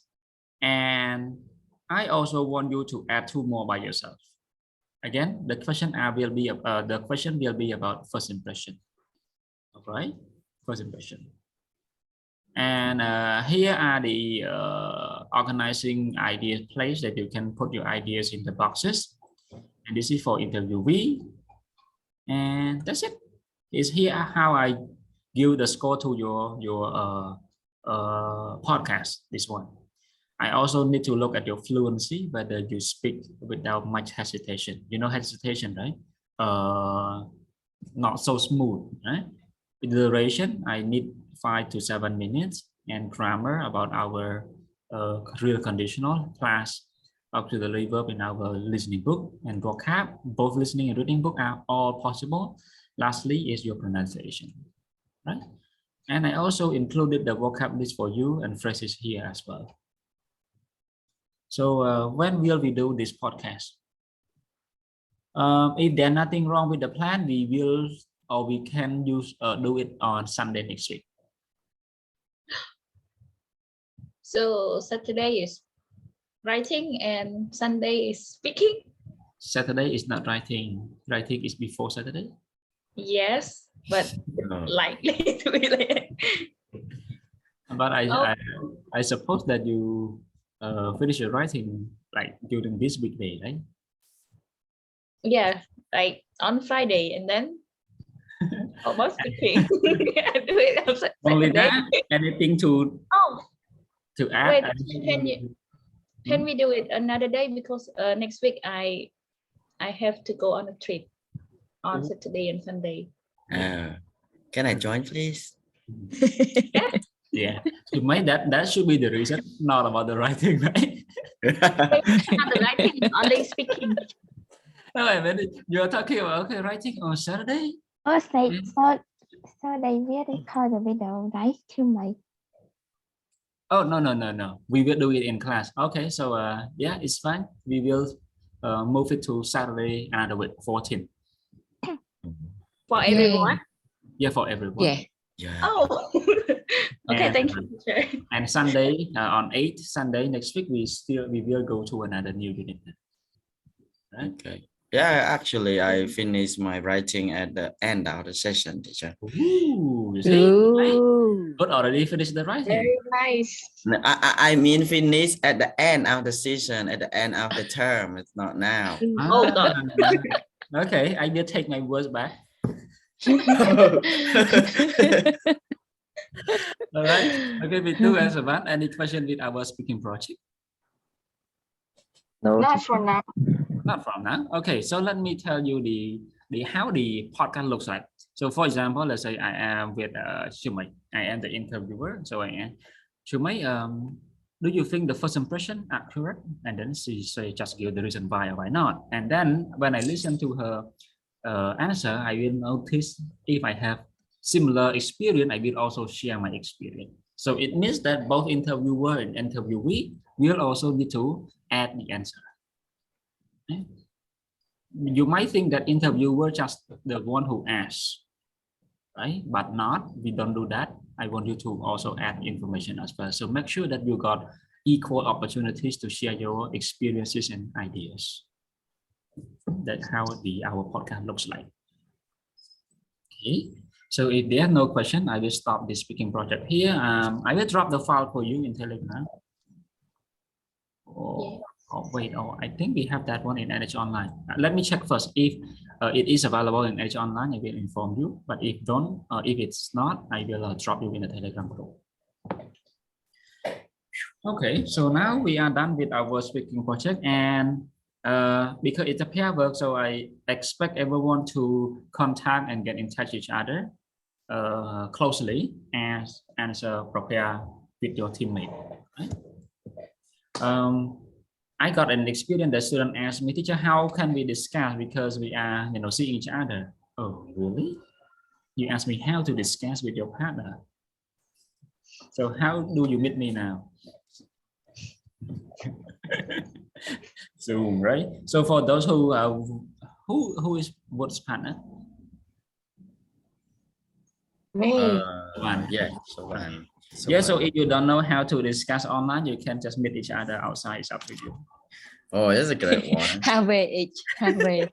[SPEAKER 1] And I also want you to add 2 more by yourself. Again, the question will be about first impression. All right, first impression. And here are the organizing ideas place that you can put your ideas in the boxes. And this is for interviewee. And that's it. It's here how I give the score to your podcast. This one. I also need to look at your fluency, whether you speak without much hesitation. You know hesitation, right? Not so smooth, right? Duration, I need 5 to 7 minutes, and grammar about our real conditional class, auxiliary verb in our listening book, and vocab, both listening and reading book are all possible. Lastly is your pronunciation, right? And I also included the vocab list for you and phrases here as well. So when will we do this podcast? If there's nothing wrong with the plan, we will, or we can do it on Sunday next week.
[SPEAKER 7] So Saturday is writing and Sunday is speaking?
[SPEAKER 1] Saturday is not writing. Writing is before Saturday.
[SPEAKER 7] Yes, but likely to be like.
[SPEAKER 1] But I suppose that you finish your writing like during this weekday, right?
[SPEAKER 7] Yeah, like on Friday, and then almost speaking. I do it on Saturday.
[SPEAKER 1] Only that? Anything to add?
[SPEAKER 7] Wait, can we do it another day, because next week I have to go on a trip on Saturday and Sunday.
[SPEAKER 3] Can I join, please?
[SPEAKER 1] Yeah, to me that should be the reason, not about the writing, right?
[SPEAKER 7] Not the writing, only speaking.
[SPEAKER 1] No, I mean you're talking about writing on Saturday.
[SPEAKER 6] So they will record the video, right, to me?
[SPEAKER 1] Oh no. We will do it in class. Okay, so yeah, it's fine. We will move it to Saturday another week, 14.
[SPEAKER 7] For everyone?
[SPEAKER 1] Yeah, for everyone.
[SPEAKER 3] Yeah.
[SPEAKER 7] Oh. Okay, thank you, teacher.
[SPEAKER 1] And Sunday on 8th Sunday next week, we will go to another new unit. Right?
[SPEAKER 3] Okay. Yeah, actually, I finished my writing at the end of the session, teacher.
[SPEAKER 1] Ooh, you see? Good, already finished the writing.
[SPEAKER 2] Very nice.
[SPEAKER 3] No, I mean finish at the end of the session, at the end of the term. It's not now.
[SPEAKER 7] Oh, God.
[SPEAKER 1] Okay, I will take my words back. All right. Okay, we do answer that. Any question with our speaking project?
[SPEAKER 5] No.
[SPEAKER 2] Not for now.
[SPEAKER 1] Not from now. Okay, so let me tell you the how the podcast looks like. So for example, let's say I am with Shumai. I am the interviewer. So I am Shumai. Do you think the first impression accurate? And then she say just give the reason why or why not. And then when I listen to her answer, I will notice if I have similar experience. I will also share my experience. So it means that both interviewer and interviewee will also need to add the answer. You might think that interviewer just the one who asks, right? But not, we don't do that. I want you to also add information as well. So make sure that you got equal opportunities to share your experiences and ideas. That's how our podcast looks like. Okay. So if there are no questions, I will stop this speaking project here. I will drop the file for you in Telegram. I think we have that one in NH Online. Let me check first. If it is available in NH Online, I will inform you. But if it's not, I will drop you in the Telegram group. Okay, so now we are done with our speaking project, and because it's a pair work, so I expect everyone to contact and get in touch with each other closely as prepare with your teammate. Right? I got an experience that student asked me, teacher, how can we discuss because we are seeing each other? Oh, really? You asked me how to discuss with your partner. So how do you meet me now? Zoom, right? So for those who is what's partner?
[SPEAKER 2] Me.
[SPEAKER 1] One.
[SPEAKER 3] Yeah. So one.
[SPEAKER 1] So if you don't know how to discuss online, you can just meet each other outside. It's up to you.
[SPEAKER 3] Oh, that's a great one.
[SPEAKER 4] Halfway each, halfway.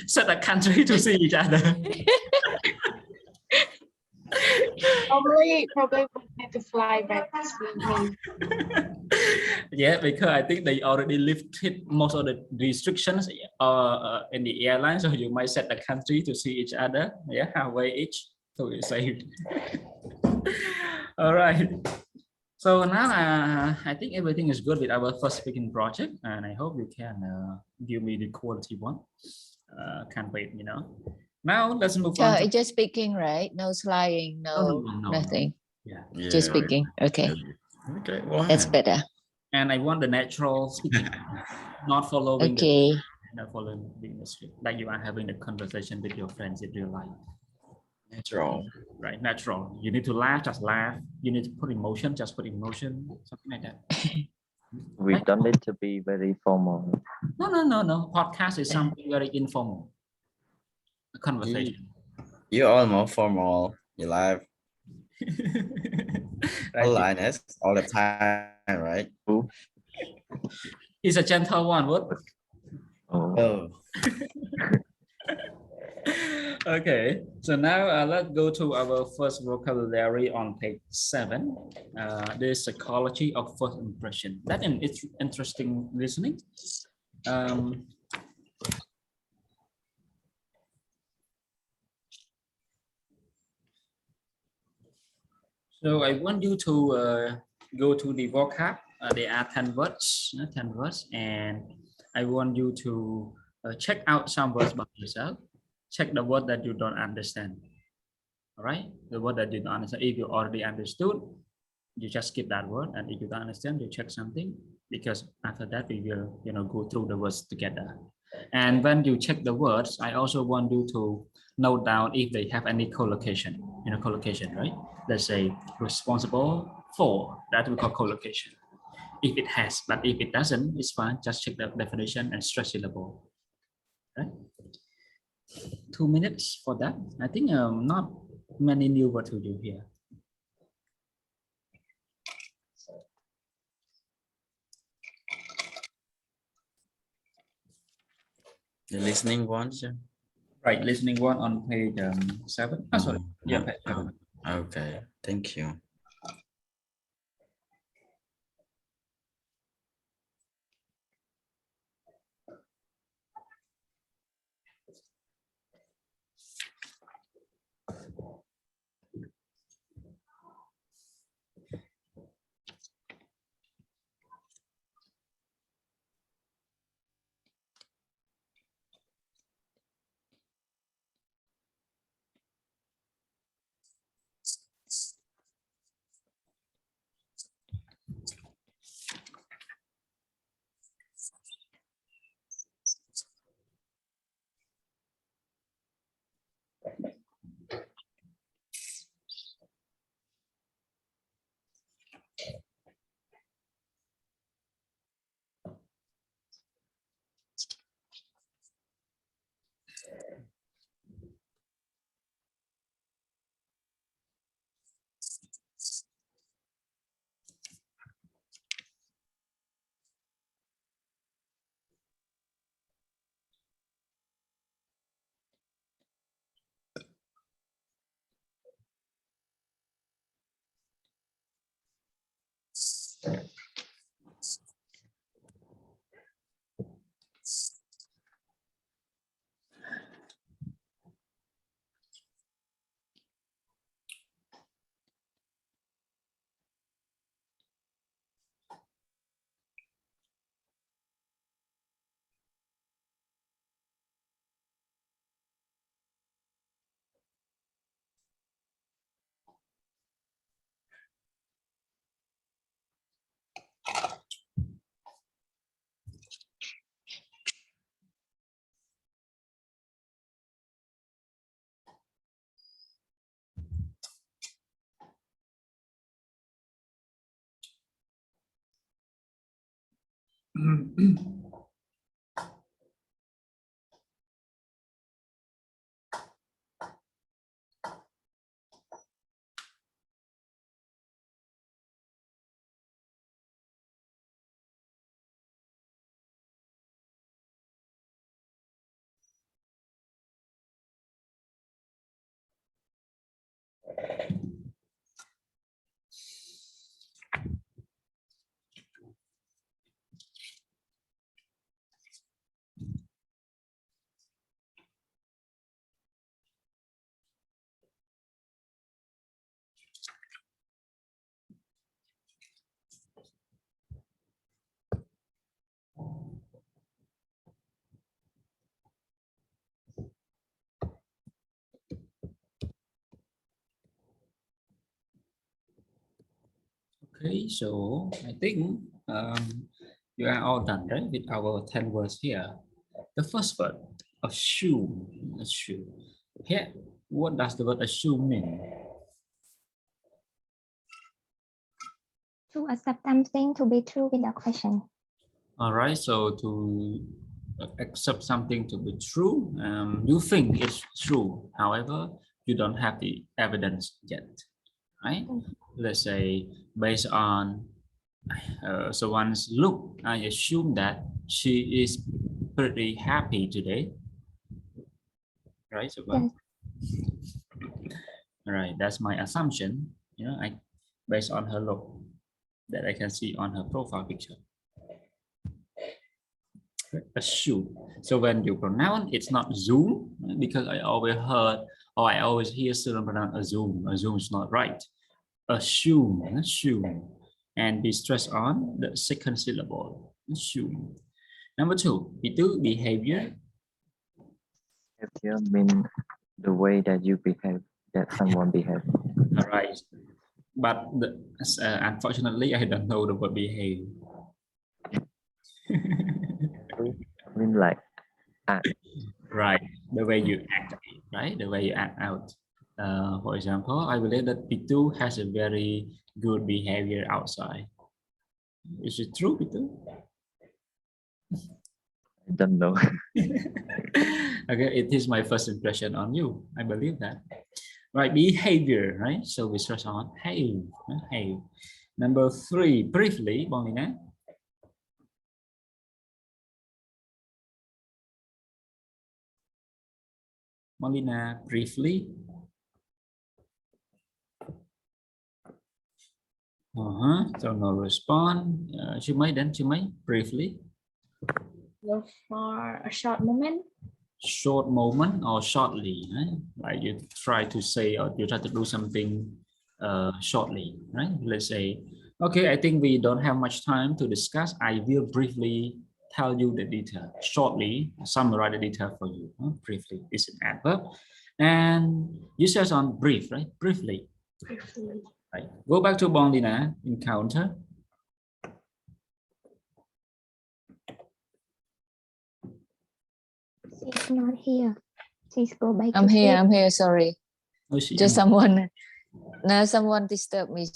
[SPEAKER 1] Set a country to see each other.
[SPEAKER 2] Probably we need to fly back to see me.
[SPEAKER 1] Yeah, because I think they already lifted most of the restrictions in the airline, so you might set a country to see each other. Yeah, halfway each. So you say. All right. So now I think everything is good with our first speaking project, and I hope you can give me the quality one. Can't wait, Now let's move on.
[SPEAKER 4] It's just speaking, right? No sliding, no nothing.
[SPEAKER 1] Yeah.
[SPEAKER 4] Just speaking. Okay.
[SPEAKER 3] Okay, go
[SPEAKER 4] That's
[SPEAKER 3] ahead.
[SPEAKER 4] better.
[SPEAKER 1] And I want the natural speaking, not following
[SPEAKER 4] Okay.
[SPEAKER 1] not following the script, like you are having a conversation with your friends in real life.
[SPEAKER 3] Natural.
[SPEAKER 1] Right, natural. You need to laugh, just laugh. You need to put emotion, just put emotion, something like that.
[SPEAKER 5] We
[SPEAKER 1] Right?
[SPEAKER 5] don't need to be very formal.
[SPEAKER 1] No. Podcast is something very informal. A
[SPEAKER 3] You,
[SPEAKER 1] conversation.
[SPEAKER 3] you're almost formal. You live
[SPEAKER 1] Right.
[SPEAKER 3] politeness all the time, right?
[SPEAKER 1] He's a gentle one. What?
[SPEAKER 3] Oh,
[SPEAKER 1] Okay, so now let's go to our first vocabulary on page 7. The psychology of first impression. That's an interesting listening. So I want you to go to the vocab. There are 10 words, 10 words, and I want you to check out some words by yourself. Check the word that you don't understand. All right, the word that you don't understand. If you already understood, you just skip that word, and if you don't understand, you check something, because after that we will go through the words together. And when you check the words, I also want you to note down if they have any collocation. Collocation, right? Let's say responsible for, that we call collocation if it has, but if it doesn't, it's fine. Just check the definition and stress syllable. Right? 2 minutes for that. I think not many new words to do here.
[SPEAKER 3] the listening ones. Yeah.
[SPEAKER 1] Right, listening one on page 7. Oh, sorry. Yeah, page 7.
[SPEAKER 3] Okay, thank you.
[SPEAKER 1] Okay, so I think you are all done, right, with our 10 words here. The first word, assume. Assume. Here, what does the word assume mean?
[SPEAKER 6] To accept something to be true without question.
[SPEAKER 1] All right, so to accept something to be true, you think it's true. However, you don't have the evidence yet, right? Let's say based on someone's look, I assume that she is pretty happy today, right? So,
[SPEAKER 6] Yes.
[SPEAKER 1] all right, that's my assumption. You know, based on her look that I can see on her profile picture. Assume. So when you pronounce, it's not zoom, because I always heard or I always hear students pronounce assume. Assume is not right. Assume, assume, and be stressed on the second syllable. Assume. Number 2, behavior.
[SPEAKER 5] Behavior mean the way that you behave, that someone behave.
[SPEAKER 1] All right, but unfortunately, I don't know the word behave.
[SPEAKER 5] I mean like act.
[SPEAKER 1] Right, the way you act, right? The way you act out. For example, I believe that Pitu has a very good behavior outside. Is it true, Pitu?
[SPEAKER 5] I don't know.
[SPEAKER 1] Okay, it is my first impression on you. I believe that. Right, behavior, right? So we stress on behave. Number 3, briefly, Bonina. Molina, briefly. So no response. Chumay, then Chumay, briefly.
[SPEAKER 7] Look for a short moment.
[SPEAKER 1] Short moment or shortly, right? Like you try to say or you try to do something shortly, right? Let's say, okay, I think we don't have much time to discuss. I will briefly tell you the detail. Shortly, summarize the detail for you. Briefly is an adverb. And you said on brief, right? Briefly.
[SPEAKER 7] Briefly.
[SPEAKER 1] Right. Go back to Bondina, encounter.
[SPEAKER 6] She's not here. She's go back.
[SPEAKER 4] I'm here, sorry.
[SPEAKER 1] Oh,
[SPEAKER 4] Just someone, now someone disturbed me.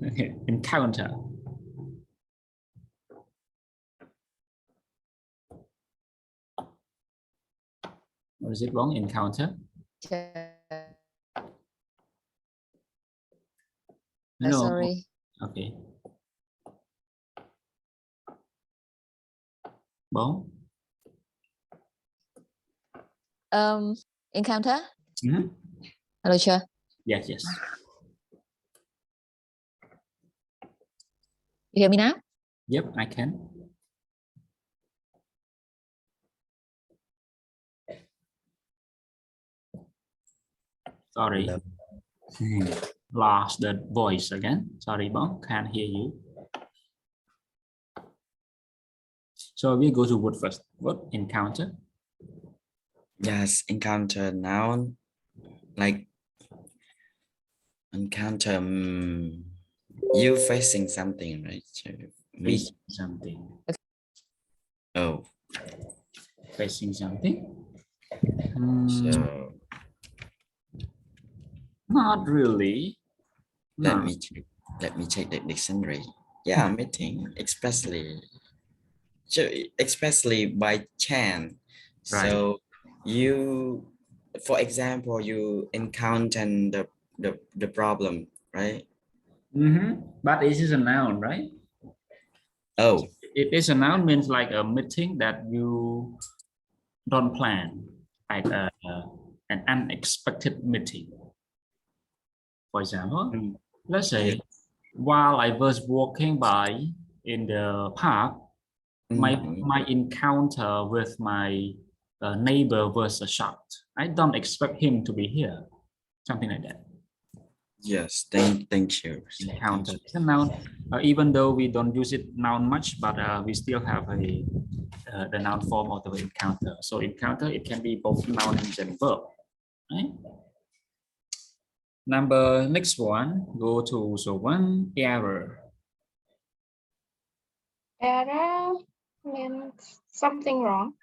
[SPEAKER 1] Okay. Encounter. Or is it wrong? Encounter? No.
[SPEAKER 4] Sorry.
[SPEAKER 1] Okay. Bóng.
[SPEAKER 4] Encounter?
[SPEAKER 1] Mm-hmm.
[SPEAKER 4] Hello, sir.
[SPEAKER 1] Yes.
[SPEAKER 4] You hear me now?
[SPEAKER 1] Yep, I can. Sorry. Lost the voice again. Sorry, Bong, can't hear you. So we go to word first. What? Encounter?
[SPEAKER 3] Yes, encounter noun. Like encounter, you facing something, right? So
[SPEAKER 1] Facing something.
[SPEAKER 3] Oh.
[SPEAKER 1] Facing something?
[SPEAKER 3] So
[SPEAKER 1] not really.
[SPEAKER 3] Let me check the dictionary. Yeah, meeting, especially by chance.
[SPEAKER 1] Right.
[SPEAKER 3] So you, for example, you encounter the problem, right?
[SPEAKER 1] But it is a noun, right?
[SPEAKER 3] Oh.
[SPEAKER 1] It is a noun means like a meeting that you don't plan, like an unexpected meeting. For example, let's say while I was walking by in the park, my encounter with my neighbor was a shock. I don't expect him to be here, something like that.
[SPEAKER 3] Yes, thank you.
[SPEAKER 1] Encounter is a noun, even though we don't use it noun much, but we still have the noun form of the encounter. So encounter, it can be both noun and verb, right? Next one, go to the one error.
[SPEAKER 2] Error means something wrong.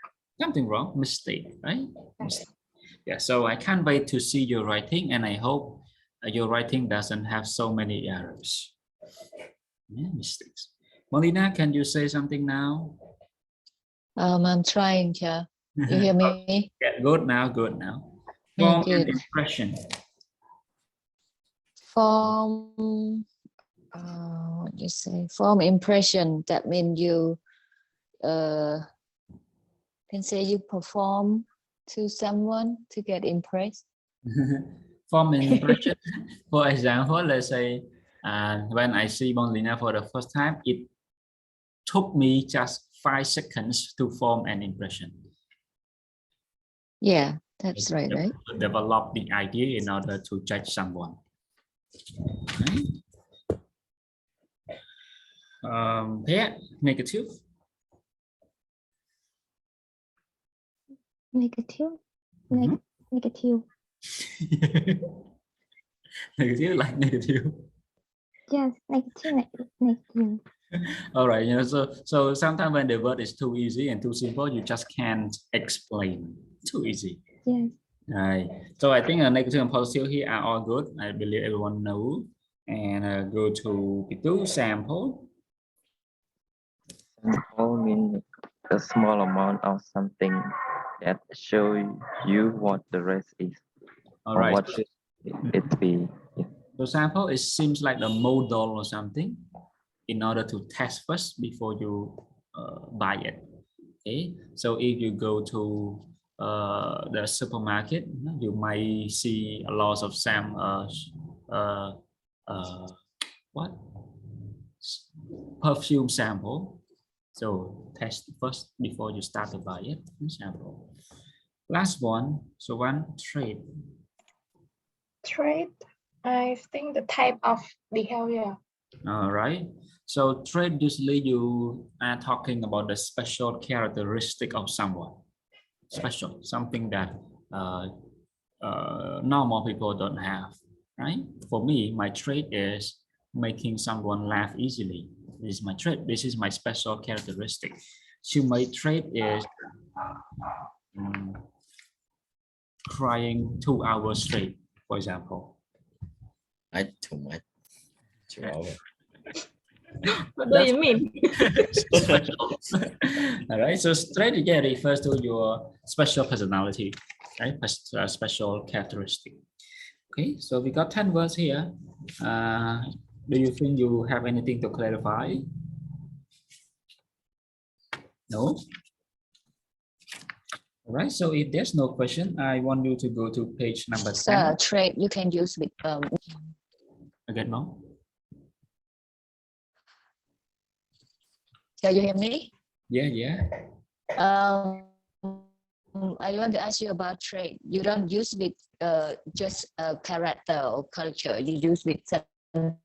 [SPEAKER 1] Something wrong, mistake, right? Mistake. Yeah, so I can't wait to see your writing, and I hope your writing doesn't have so many errors. Yeah, mistakes. Molina, can you say something now?
[SPEAKER 4] I'm trying, yeah. You hear me?
[SPEAKER 1] Yeah, good now, good now. Form
[SPEAKER 4] Good.
[SPEAKER 1] and impression.
[SPEAKER 4] Form, what you say? Form impression. That means you can say you perform to someone to get impressed.
[SPEAKER 1] Form and impression. For example, let's say when I see Molina for the first time, it took me just 5 seconds to form an impression.
[SPEAKER 4] Yeah, that's right, right?
[SPEAKER 1] To develop the idea in order to judge someone. Okay. Yeah, negative.
[SPEAKER 6] Negative.
[SPEAKER 1] Mhm.
[SPEAKER 6] Negative.
[SPEAKER 1] Negative, like negative.
[SPEAKER 6] Yes, negative.
[SPEAKER 1] All right, so sometimes when the word is too easy and too simple, you just can't explain. Too easy.
[SPEAKER 6] Yes.
[SPEAKER 1] Right. So I think negative and positive here are all good. I believe everyone knows. And go to Pitu sample.
[SPEAKER 5] Sample means a small amount of something that show you what the rest is.
[SPEAKER 1] All
[SPEAKER 5] or
[SPEAKER 1] right.
[SPEAKER 5] what should it be.
[SPEAKER 1] So sample, it seems like the model or something in order to test first before you buy it. Okay. So if you go to the supermarket, you might see a lot of what perfume sample. So test first before you start to buy it. Sample. Last one. So one trade.
[SPEAKER 2] Trait, I think the type of behavior.
[SPEAKER 1] All right. So trait, usually you are talking about the special characteristic of someone. Special, something that normal people don't have, right? For me, my trait is making someone laugh easily. This is my trait. This is my special characteristic. So my trait is crying 2 hours straight, for example.
[SPEAKER 3] I too much. 2 hours.
[SPEAKER 7] What do you mean?
[SPEAKER 1] All right, so trait again refers to your special personality, right? Special characteristic. Okay, so we got 10 words here. Do you think you have anything to clarify? No? All right, so if there's no question, I want you to go to page number 10.
[SPEAKER 4] So trait you can use with
[SPEAKER 1] Again, no?
[SPEAKER 4] Can you hear me?
[SPEAKER 1] Yeah.
[SPEAKER 4] I want to ask you about trait. You don't use with just a character or culture. You use with something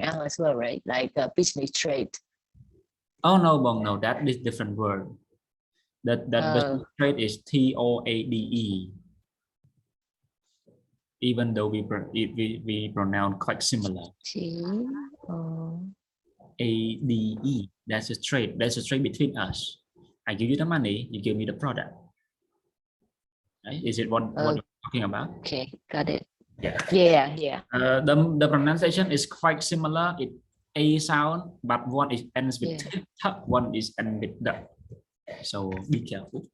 [SPEAKER 4] else as well, right? Like a business trait.
[SPEAKER 1] Oh no, Bong, no, that is different word. That business trait is TOADE. Even though we pronounce quite similar. ADE. That's a trade. That's a trade between us. I give you the money, you give me the product. Right? Is it what you're talking about?
[SPEAKER 4] Okay, got it.
[SPEAKER 1] Yeah. The pronunciation is quite similar. It A sound, but one is ends with T, one is ends with the. So be careful.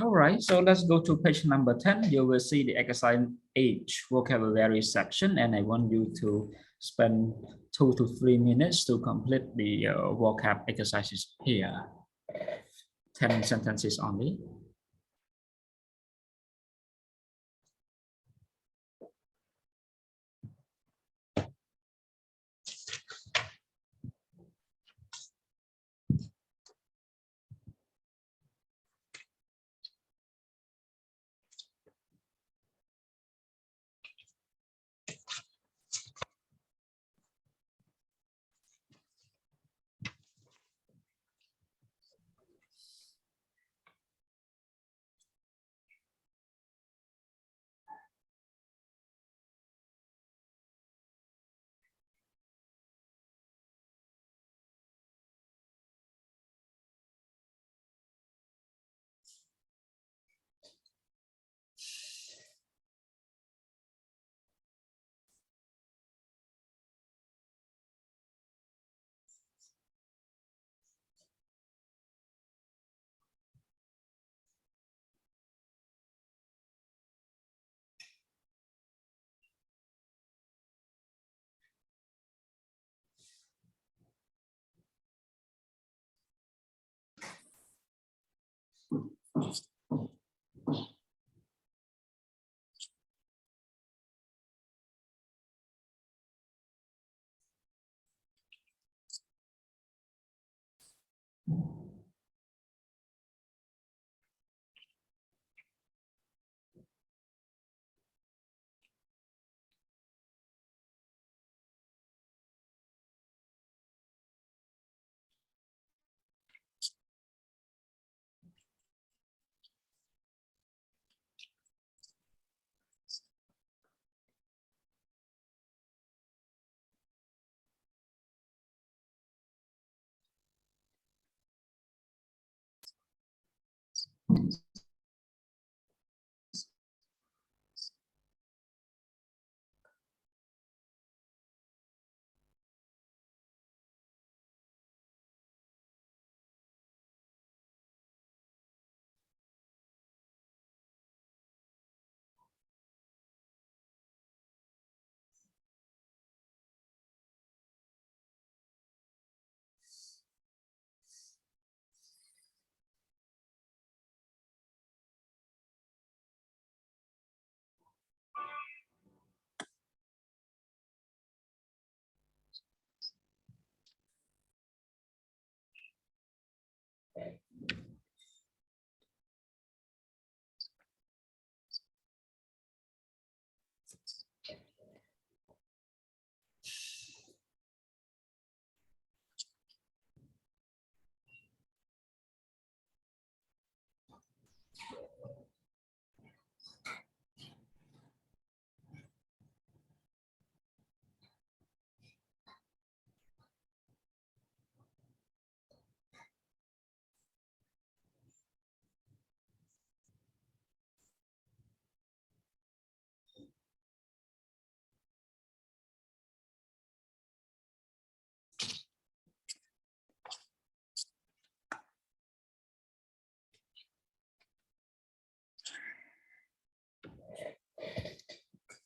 [SPEAKER 1] All right, so let's go to page number 10. You will see the exercise H vocabulary section, and I want you to spend 2 to 3 minutes to complete the vocab exercises here. 10 sentences only.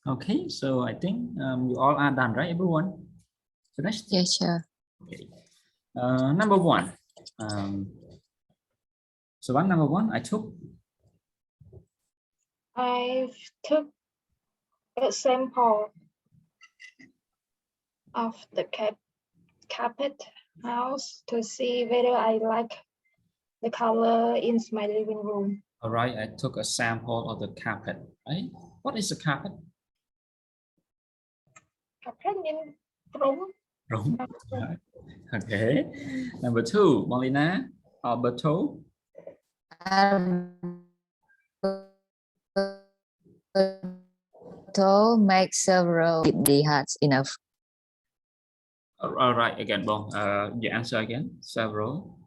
[SPEAKER 1] Okay, so I think you all are done, right, everyone? Finished?
[SPEAKER 4] Yes, sure.
[SPEAKER 1] Okay. Number one. So one number one, I took.
[SPEAKER 2] I took a sample of the carpet house to see whether I like the color in my living room.
[SPEAKER 1] All right, I took a sample of the carpet, right? What is a carpet?
[SPEAKER 2] Carpet in room.
[SPEAKER 1] Room. Right. Okay. Number two, Molina, Alberto.
[SPEAKER 4] Alberto make several the hearts enough.
[SPEAKER 1] All right, again, Bon. You answer again. Several.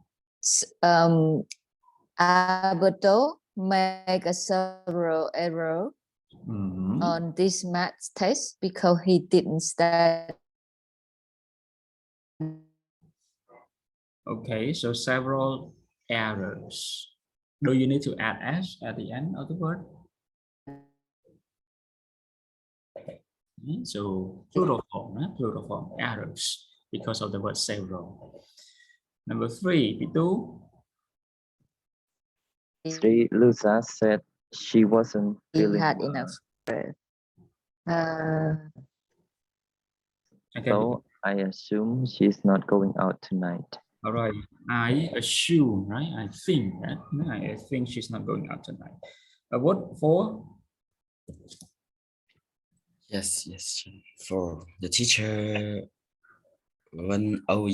[SPEAKER 4] Alberto make a several error on this math test because he didn't study.
[SPEAKER 1] Okay, so several errors. Do you need to add s at the end of the word? So plural form errors because of the word several. Number three, Pitu.
[SPEAKER 5] Sri Lusa said she wasn't feeling
[SPEAKER 4] had
[SPEAKER 5] well.
[SPEAKER 4] enough.
[SPEAKER 5] So I assume she's not going out tonight.
[SPEAKER 1] All right, I assume, right? I think that I think she's not going out tonight. What for?
[SPEAKER 3] Yes, for the teacher went over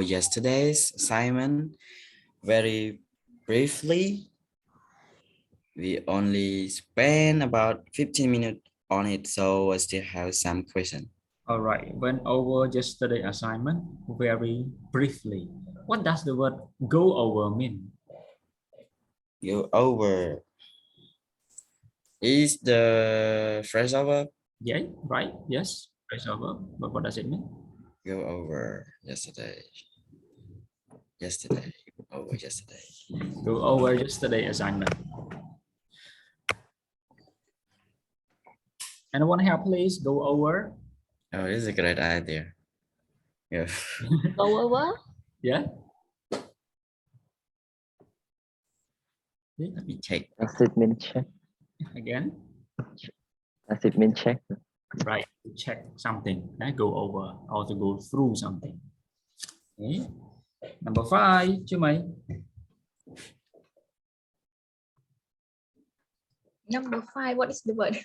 [SPEAKER 3] yesterday's assignment very briefly. We only spent about 15 minutes on it, so I still have some questions.
[SPEAKER 1] All right, went over yesterday assignment very briefly. What does the word go over mean?
[SPEAKER 3] Go over is the phrasal verb.
[SPEAKER 1] Yeah, right. Yes, phrasal verb. But what does it mean?
[SPEAKER 3] Go over yesterday. Over yesterday.
[SPEAKER 1] Go over yesterday assignment. Anyone help, please? Go over.
[SPEAKER 3] Oh, this is a great idea. Yeah.
[SPEAKER 7] Go over?
[SPEAKER 1] Yeah.
[SPEAKER 3] Let me check.
[SPEAKER 5] Does it mean check?
[SPEAKER 1] Again,
[SPEAKER 5] Does it mean check?
[SPEAKER 1] right? To check something, go over or to go through something. Okay. Number 5, chú Mỹ.
[SPEAKER 7] Number 5, what is the word?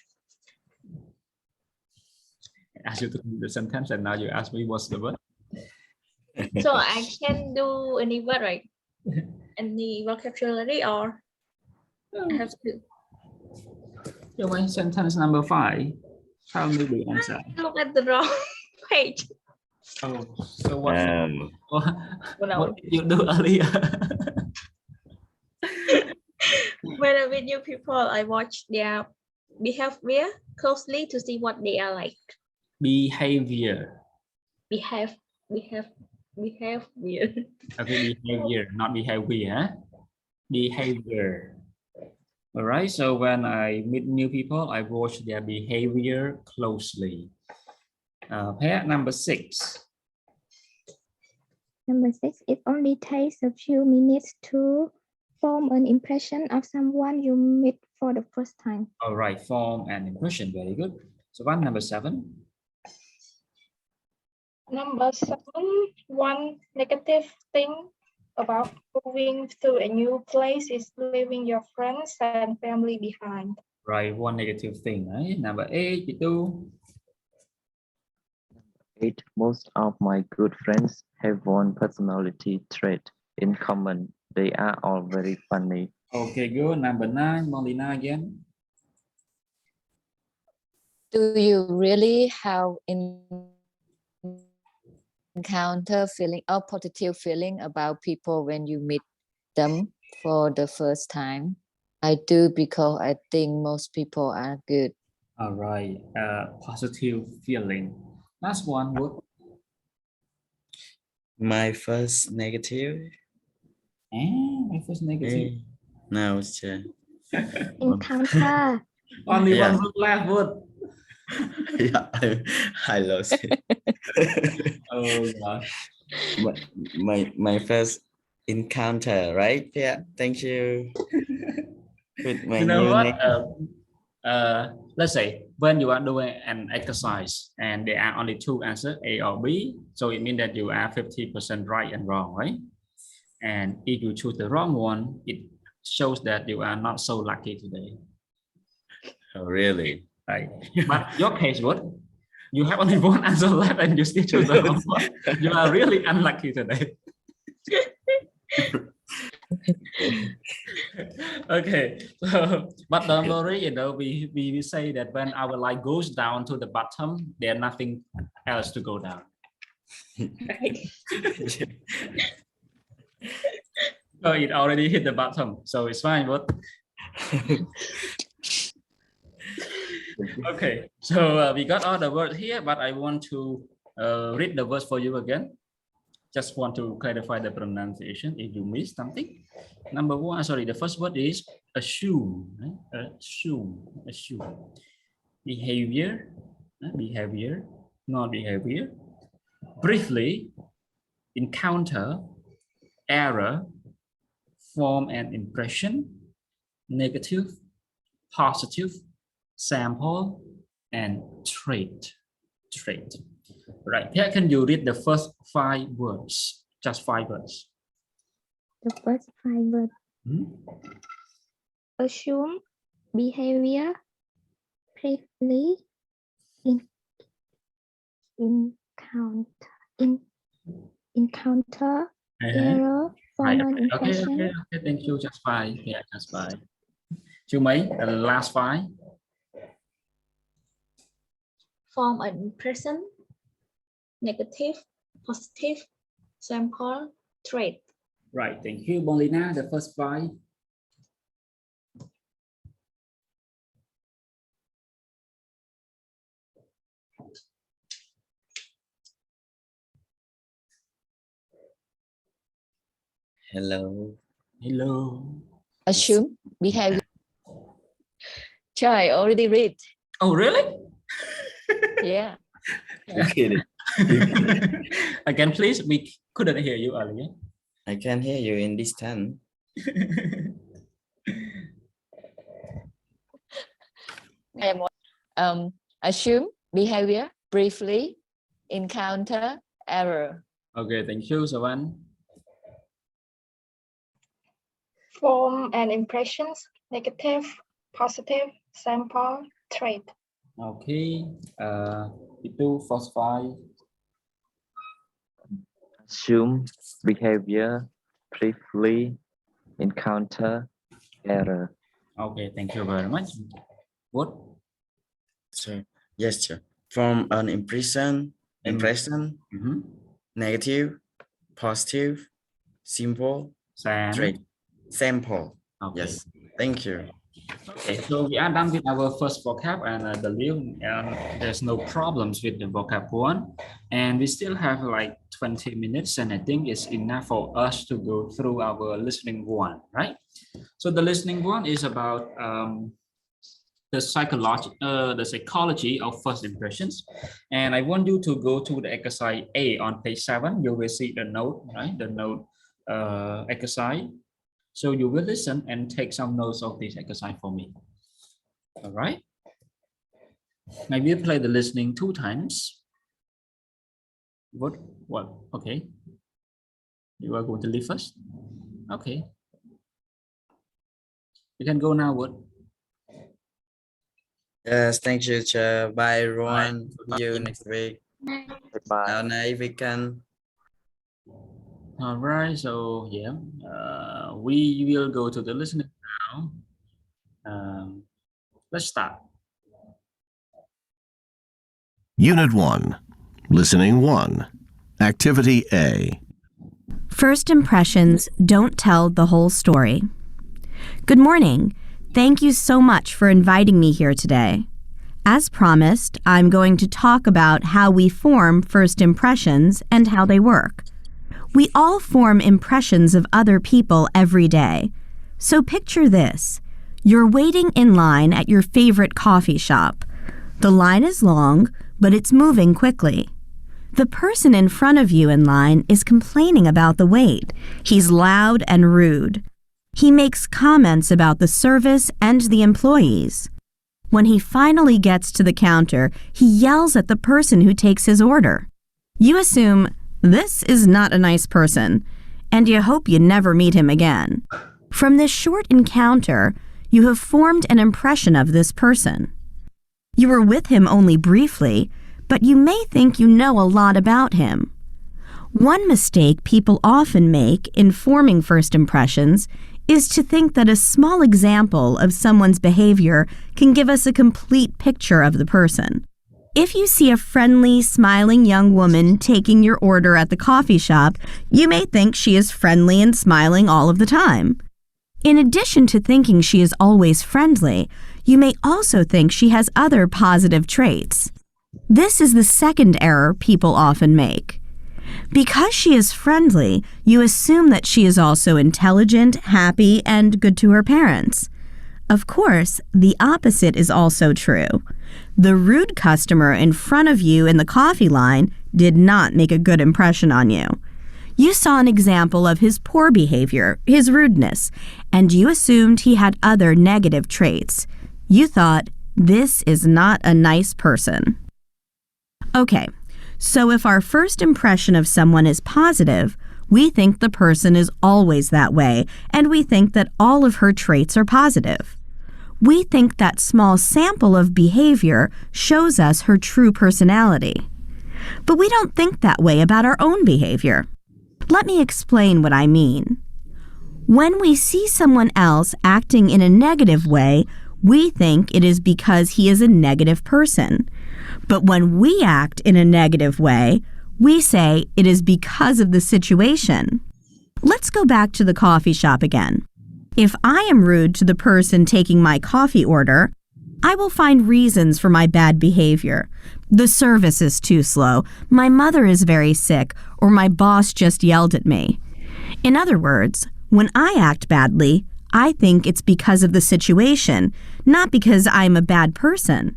[SPEAKER 1] I asked you to do the sentence and now you ask me what's the word.
[SPEAKER 7] So I can do any word, right? Any vocabulary, or I have to
[SPEAKER 1] Chú Mỹ, sentence number 5. Tell me the answer.
[SPEAKER 7] look at the wrong page.
[SPEAKER 1] Oh, so what?
[SPEAKER 7] No.
[SPEAKER 1] What did you do earlier?
[SPEAKER 7] When I meet new people, I watch their behavior closely to see what they are like.
[SPEAKER 1] Behavior.
[SPEAKER 7] Behavior.
[SPEAKER 1] Okay, behavior, not behavior. Huh? Behavior. All right. So when I meet new people, I watch their behavior closely. Pair number 6.
[SPEAKER 6] Number 6, it only takes a few minutes to form an impression of someone you meet for the first time.
[SPEAKER 1] All right. Form an impression. Very good. So one, number 7.
[SPEAKER 2] Number 7, one negative thing about moving to a new place is leaving your friends and family behind.
[SPEAKER 1] Right. One negative thing. Right? Number 8, you do.
[SPEAKER 5] 8. Most of my good friends have one personality trait in common. They are all very funny.
[SPEAKER 1] Okay, good. Number 9, Molina again.
[SPEAKER 4] Do you really have encounter feeling or positive feeling about people when you meet them for the first time? I do, because I think most people are good.
[SPEAKER 1] All right. Positive feeling. Last one. What?
[SPEAKER 3] My first negative.
[SPEAKER 1] My first negative.
[SPEAKER 3] No, it's
[SPEAKER 6] Encounter.
[SPEAKER 1] Only
[SPEAKER 3] Yeah.
[SPEAKER 1] one word left. What?
[SPEAKER 3] Yeah, I lost it.
[SPEAKER 1] Oh gosh.
[SPEAKER 3] My first encounter, right? Yeah, thank you. With my
[SPEAKER 1] You know
[SPEAKER 3] new
[SPEAKER 1] what?
[SPEAKER 3] name.
[SPEAKER 1] Let's say when you are doing an exercise and there are only 2 answers, A or B, so it means that you are 50% right and wrong, right? And if you choose the wrong one, it shows that you are not so lucky today.
[SPEAKER 3] Oh, really?
[SPEAKER 1] Right. But your case, what? You have only one answer left and you still choose the wrong one. You are really unlucky today. Okay, so but don't worry, you know, we say that when our light goes down to the bottom, there's nothing else to go down. So it already hit the bottom, so it's fine. But okay, so we got all the words here, but I want to read the words for you again. Just want to clarify the pronunciation if you missed something. Number 1, sorry, the first word is assume. Right? Assume. Behavior, behavior, not behavior. Briefly, encounter, error, form an impression, negative, positive, sample, and trait. Right. Here, can you read the first 5 words? Just 5 words.
[SPEAKER 6] The first 5 words. Assume, behavior, briefly, encounter, error, form an impression.
[SPEAKER 1] Okay, thank you. Just 5. Yeah, just 5. Chú Mấy, the last 5.
[SPEAKER 7] Form an impression, negative, positive, sample, trait.
[SPEAKER 1] Right, thank you, Molina. The first 5.
[SPEAKER 3] Hello.
[SPEAKER 4] Assume, behavior. I already read.
[SPEAKER 1] Oh, really?
[SPEAKER 4] Yeah.
[SPEAKER 3] You're kidding.
[SPEAKER 1] Again, please. We couldn't hear you earlier.
[SPEAKER 3] I can hear you in distance.
[SPEAKER 4] Assume, behavior, briefly, encounter, error.
[SPEAKER 1] Okay, thank you, Savan.
[SPEAKER 2] Form and impressions, negative, positive, sample, trait.
[SPEAKER 1] Okay, itu falsify.
[SPEAKER 5] Assume, behavior, briefly, encounter, error.
[SPEAKER 1] Okay, thank you very much. What?
[SPEAKER 3] So yes, sir. From an impression,
[SPEAKER 1] Mhm.
[SPEAKER 3] negative, positive, simple, trait, sample.
[SPEAKER 1] Okay.
[SPEAKER 3] Yes, thank you.
[SPEAKER 1] Okay, so we are done with our first vocab, and I believe there's no problems with the vocab one, and we still have like 20 minutes, and I think it's enough for us to go through our listening one, right? So the listening one is about the psychology of first impressions, and I want you to go to the exercise A on page 7. You will see the note, right? The note exercise. So you will listen and take some notes of this exercise for me. All right. I will play the listening 2 times. What? Okay. You are going to leave first? Okay. You can go now, Wood.
[SPEAKER 3] Yes, thank you, Chair. Bye, everyone. See you next week.
[SPEAKER 5] Bye.
[SPEAKER 3] Have a nice weekend.
[SPEAKER 1] All right, so yeah, we will go to the listening now. Let's start.
[SPEAKER 13] Unit 1, Listening 1, Activity A.
[SPEAKER 11] First impressions don't tell the whole story. Good morning. Thank you so much for inviting me here today. As promised, I'm going to talk about how we form first impressions and how they work. We all form impressions of other people every day. So picture this. You're waiting in line at your favorite coffee shop. The line is long, but it's moving quickly. The person in front of you in line is complaining about the wait. He's loud and rude. He makes comments about the service and the employees. When he finally gets to the counter, he yells at the person who takes his order. You assume, this is not a nice person, and you hope you never meet him again. From this short encounter, you have formed an impression of this person. You were with him only briefly, but you may think you know a lot about him. One mistake people often make in forming first impressions is to think that a small example of someone's behavior can give us a complete picture of the person. If you see a friendly, smiling young woman taking your order at the coffee shop, you may think she is friendly and smiling all of the time. In addition to thinking she is always friendly, you may also think she has other positive traits. This is the second error people often make. Because she is friendly, you assume that she is also intelligent, happy, and good to her parents. Of course, the opposite is also true. The rude customer in front of you in the coffee line did not make a good impression on you. You saw an example of his poor behavior, his rudeness, and you assumed he had other negative traits. You thought, this is not a nice person. Okay, so if our first impression of someone is positive, we think the person is always that way, and we think that all of her traits are positive. We think that small sample of behavior shows us her true personality. But we don't think that way about our own behavior. Let me explain what I mean. When we see someone else acting in a negative way, we think it is because he is a negative person. But when we act in a negative way, we say it is because of the situation. Let's go back to the coffee shop again. If I am rude to the person taking my coffee order, I will find reasons for my bad behavior. The service is too slow, my mother is very sick, or my boss just yelled at me. In other words, when I act badly, I think it's because of the situation, not because I'm a bad person.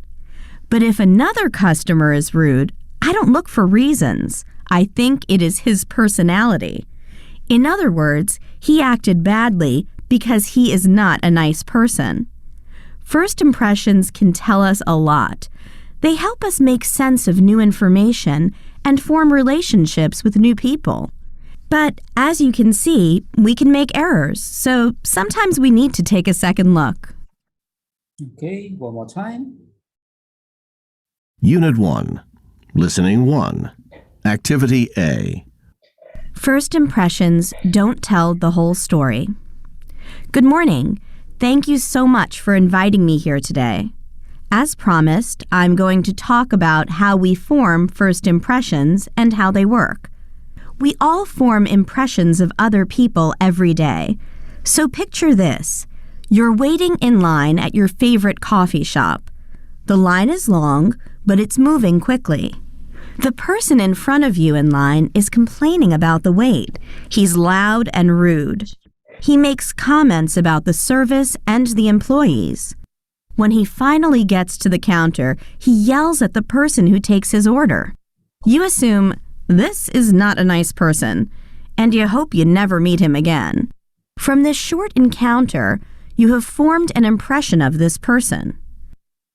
[SPEAKER 11] But if another customer is rude, I don't look for reasons. I think it is his personality. In other words, he acted badly because he is not a nice person. First impressions can tell us a lot. They help us make sense of new information and form relationships with new people. But as you can see, we can make errors, so sometimes we need to take a second look.
[SPEAKER 1] Okay, one more time.
[SPEAKER 13] Unit 1. Listening 1. Activity A.
[SPEAKER 11] First impressions don't tell the whole story. Good morning. Thank you so much for inviting me here today. As promised, I'm going to talk about how we form first impressions and how they work. We all form impressions of other people every day. So picture this. You're waiting in line at your favorite coffee shop. The line is long, but it's moving quickly. The person in front of you in line is complaining about the wait. He's loud and rude. He makes comments about the service and the employees. When he finally gets to the counter, he yells at the person who takes his order. You assume, this is not a nice person, and you hope you never meet him again. From this short encounter, you have formed an impression of this person.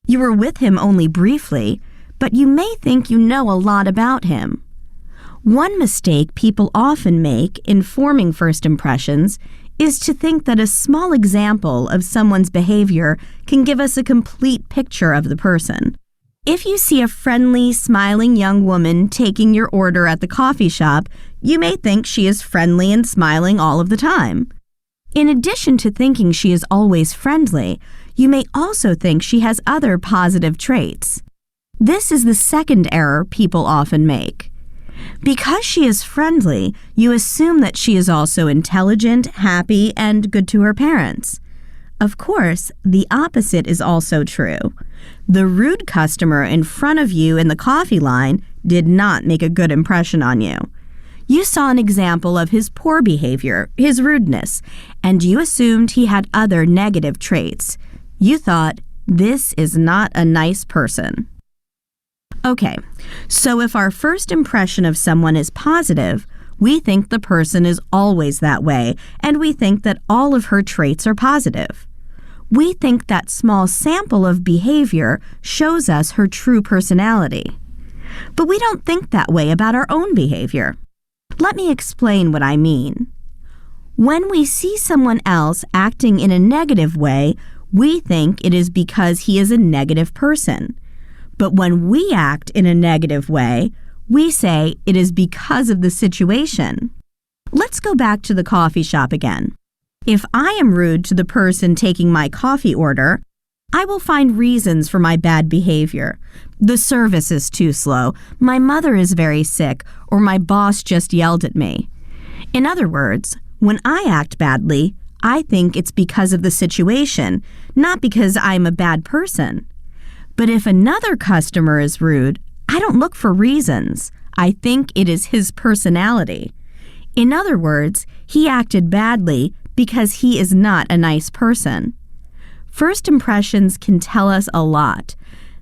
[SPEAKER 11] You were with him only briefly, but you may think you know a lot about him. One mistake people often make in forming first impressions is to think that a small example of someone's behavior can give us a complete picture of the person. If you see a friendly, smiling young woman taking your order at the coffee shop, you may think she is friendly and smiling all of the time. In addition to thinking she is always friendly, you may also think she has other positive traits. This is the second error people often make. Because she is friendly, you assume that she is also intelligent, happy, and good to her parents. Of course, the opposite is also true. The rude customer in front of you in the coffee line did not make a good impression on you. You saw an example of his poor behavior, his rudeness, and you assumed he had other negative traits. You thought, this is not a nice person. Okay, so if our first impression of someone is positive, we think the person is always that way, and we think that all of her traits are positive. We think that small sample of behavior shows us her true personality. But we don't think that way about our own behavior. Let me explain what I mean. When we see someone else acting in a negative way, we think it is because he is a negative person. But when we act in a negative way, we say it is because of the situation. Let's go back to the coffee shop again. If I am rude to the person taking my coffee order, I will find reasons for my bad behavior. The service is too slow, my mother is very sick, or my boss just yelled at me. In other words, when I act badly, I think it's because of the situation, not because I'm a bad person. But if another customer is rude, I don't look for reasons. I think it is his personality. In other words, he acted badly because he is not a nice person. First impressions can tell us a lot.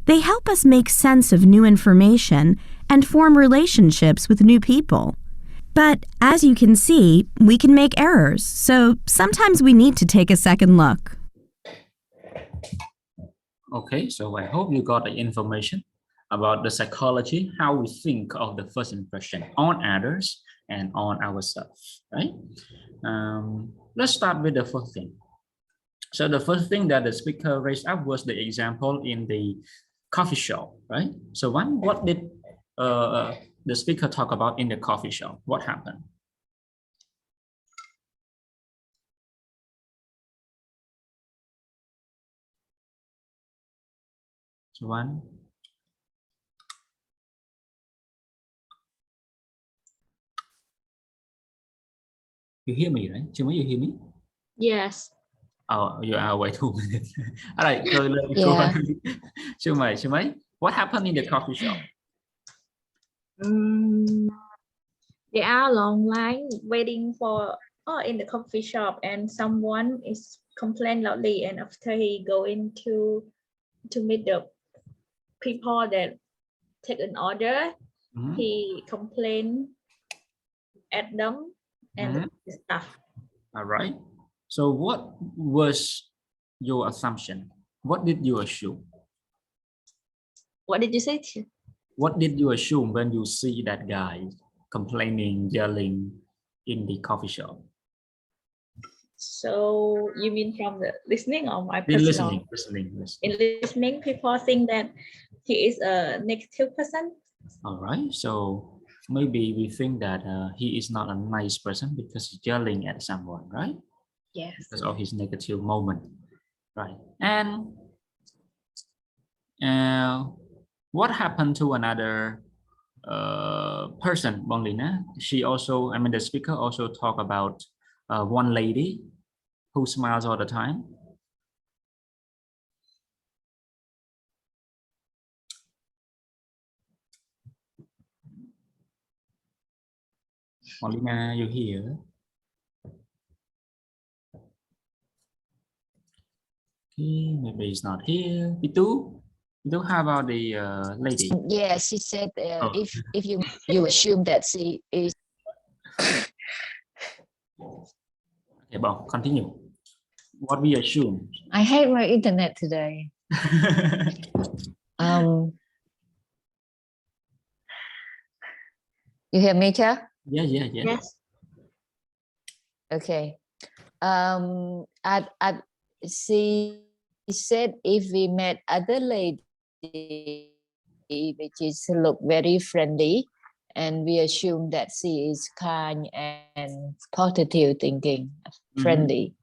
[SPEAKER 11] They help us make sense of new information and form relationships with new people. But as you can see, we can make errors, so sometimes we need to take a second look.
[SPEAKER 1] Okay, so I hope you got the information about the psychology, how we think of the first impression on others and on ourselves, right? Let's start with the first thing. So the first thing that the speaker raised up was the example in the coffee shop, right? So what did the speaker talk about in the coffee shop? What happened? So one. You hear me, right? Chimay, you hear me?
[SPEAKER 7] Yes.
[SPEAKER 1] Oh, you are wait 2 minutes. All right, so let me go
[SPEAKER 4] Yeah.
[SPEAKER 1] on. Chimay, what happened in the coffee shop?
[SPEAKER 7] There are long lines waiting for in the coffee shop, and someone is complain loudly, and after he go into to meet the people that take an order, he complain at them and stuff.
[SPEAKER 1] All right. So what was your assumption What did you assume?
[SPEAKER 7] What did you say?
[SPEAKER 1] What did you assume when you see that guy complaining, yelling in the coffee shop?
[SPEAKER 7] So you mean from the listening or my
[SPEAKER 1] In
[SPEAKER 7] personal?
[SPEAKER 1] listening.
[SPEAKER 7] In listening, people think that he is a negative person.
[SPEAKER 1] All right. So maybe we think that he is not a nice person because he's yelling at someone, right?
[SPEAKER 7] Yes.
[SPEAKER 1] Because of his negative moment, right? And what happened to another person, Bonglina? She also, I mean, the speaker also talk about one lady who smiles all the time. Bonglina, you here? Okay, maybe he's not here. Pitu, how about the lady?
[SPEAKER 4] Yeah, she said
[SPEAKER 1] Oh.
[SPEAKER 4] if you assume that she is.
[SPEAKER 1] Okay, well, continue. What we assume.
[SPEAKER 4] I hate my internet today. You hear me, Cha?
[SPEAKER 1] Yeah.
[SPEAKER 7] Yes.
[SPEAKER 4] Okay. She said if we met other lady which is look very friendly, and we assume that she is kind and positive thinking, friendly.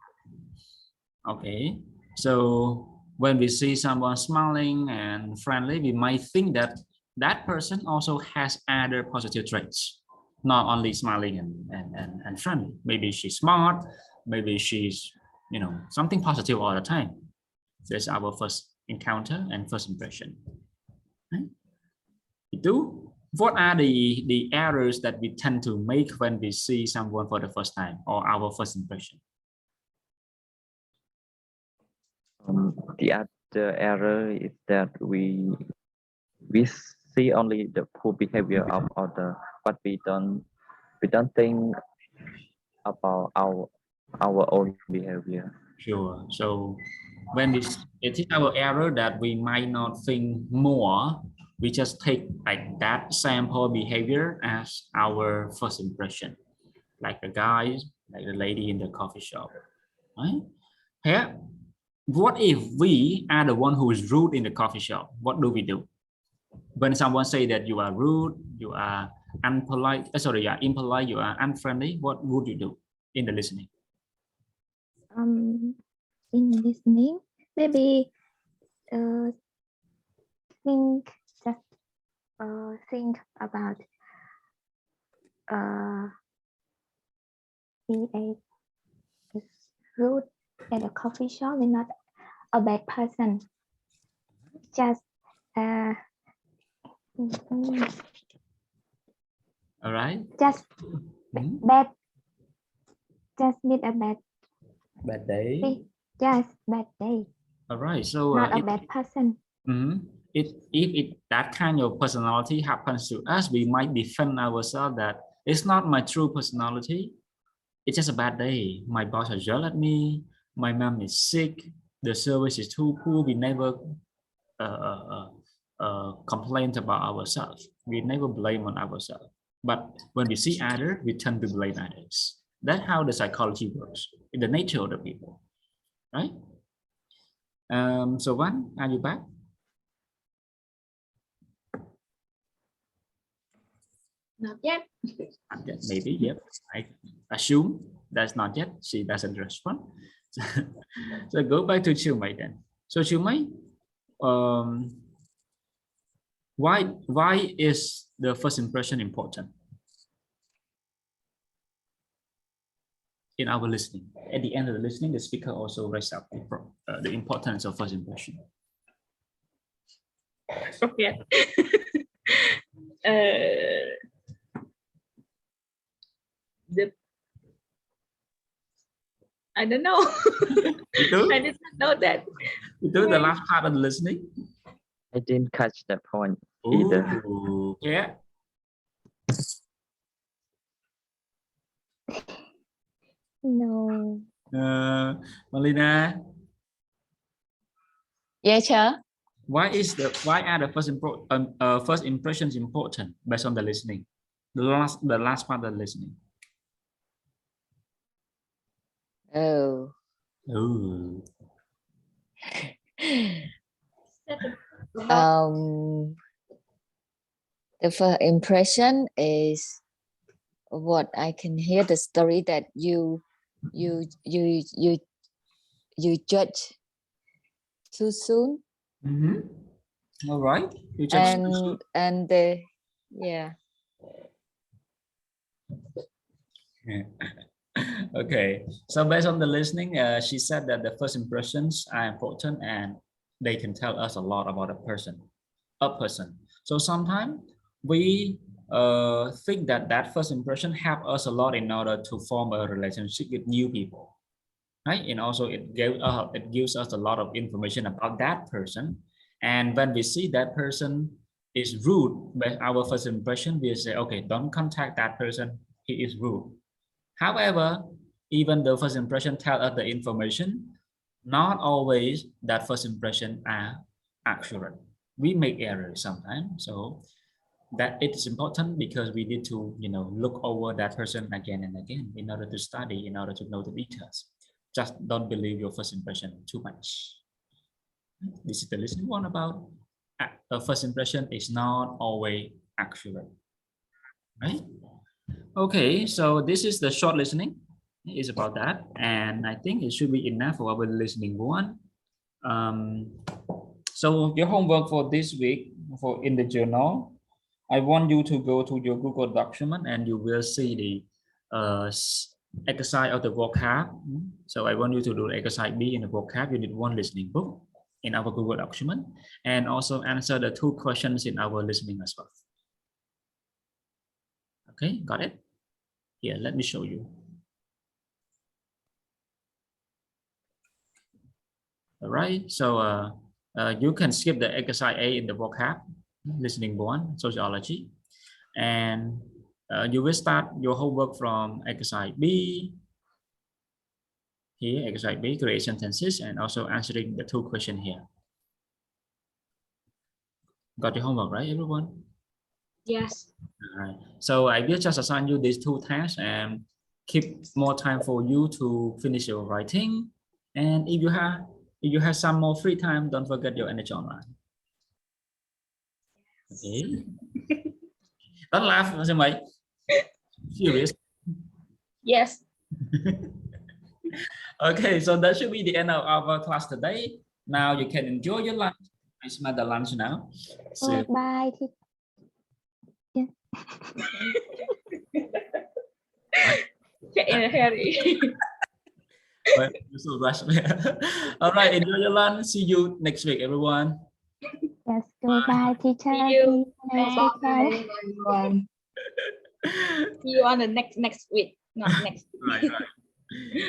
[SPEAKER 1] Okay. So when we see someone smiling and friendly, we might think that that person also has other positive traits, not only smiling and friendly. Maybe she's smart, maybe she's, something positive all the time. That's our first encounter and first impression. Right? What are the errors that we tend to make when we see someone for the first time or our first impression?
[SPEAKER 5] The other error is that we see only the poor behavior of other, but we don't think about our own behavior.
[SPEAKER 1] Sure. So when it is our error that we might not think more, we just take like that sample behavior as our first impression, like the guys, like the lady in the coffee shop, right? Yeah. What if we are the one who is rude in the coffee shop? What do we do? When someone say that you are rude, you are unpolite, you are impolite, you are unfriendly, what would you do in the listening?
[SPEAKER 6] In listening, maybe think about being a rude at a coffee shop is not a bad person. Just
[SPEAKER 1] all right.
[SPEAKER 6] Just bad. Just need a bad
[SPEAKER 1] day.
[SPEAKER 6] Yes, bad day.
[SPEAKER 1] All right. So
[SPEAKER 6] not a bad person.
[SPEAKER 1] If that kind of personality happens to us, we might defend ourselves that it's not my true personality. It's just a bad day. My boss has yelled at me. My mom is sick. The service is too poor. We never complain about ourselves. We never blame on ourselves. But when we see others, we tend to blame others. That's how the psychology works in the nature of the people, right? So Van, are you back?
[SPEAKER 7] Not yet.
[SPEAKER 1] Not yet, maybe, yep. I assume that's not yet. She doesn't respond. So go back to Chiu Mei then. So Chiu Mei, why is the first impression important in our listening? At the end of the listening, the speaker also raised up the importance of first impression.
[SPEAKER 7] Okay. I don't know. I did not know that.
[SPEAKER 1] You do the last part of the listening?
[SPEAKER 5] I didn't catch that point either.
[SPEAKER 1] Yeah.
[SPEAKER 6] No.
[SPEAKER 1] Malina?
[SPEAKER 4] Yes, sir.
[SPEAKER 1] Why are the first impressions important based on the listening? The last part of the listening.
[SPEAKER 4] Oh.
[SPEAKER 1] Ooh.
[SPEAKER 4] The first impression is what I can hear the story that you judge too soon.
[SPEAKER 1] All right. You judge too soon.
[SPEAKER 4] And yeah.
[SPEAKER 1] Okay, so based on the listening, she said that the first impressions are important and they can tell us a lot about a person. So sometimes we think that first impression help us a lot in order to form a relationship with new people, right? And also it gives us a lot of information about that person. And when we see that person is rude, by our first impression, we say, okay, don't contact that person. He is rude. However, even the first impression tell us the information, not always that first impression are accurate. We make errors sometimes, so that it is important because we need to, look over that person again and again in order to study, in order to know the details. Just don't believe your first impression too much. This is the listening one about a first impression is not always accurate, right? Okay, so this is the short listening. It's about that, and I think it should be enough for our listening one. So your homework for this week, in the journal, I want you to go to your Google document and you will see the exercise of the vocab. So I want you to do exercise B in the vocab. You need one listening book in our Google document, and also answer the 2 questions in our listening as well. Okay, got it? Here, let me show you. All right, so you can skip the exercise A in the vocab, listening 1, sociology, and you will start your homework from exercise B. Here, exercise B, create sentences, and also answering the 2 questions here. Got your homework, right, everyone?
[SPEAKER 2] Yes.
[SPEAKER 1] All right. So I will just assign you these 2 tasks and keep more time for you to finish your writing. And if you have some more free time, don't forget your energy online. Okay. Don't laugh, mate. Serious.
[SPEAKER 2] Yes.
[SPEAKER 1] Okay, so that should be the end of our class today. Now you can enjoy your lunch. I smell the lunch now. So,
[SPEAKER 6] Bye.
[SPEAKER 2] Get in a hurry.
[SPEAKER 1] So rush. All right, enjoy your lunch. See you next week, everyone.
[SPEAKER 6] Yes, goodbye, teacher.
[SPEAKER 2] See you.
[SPEAKER 6] Bye.
[SPEAKER 2] See you on the next week, not next.
[SPEAKER 1] Right.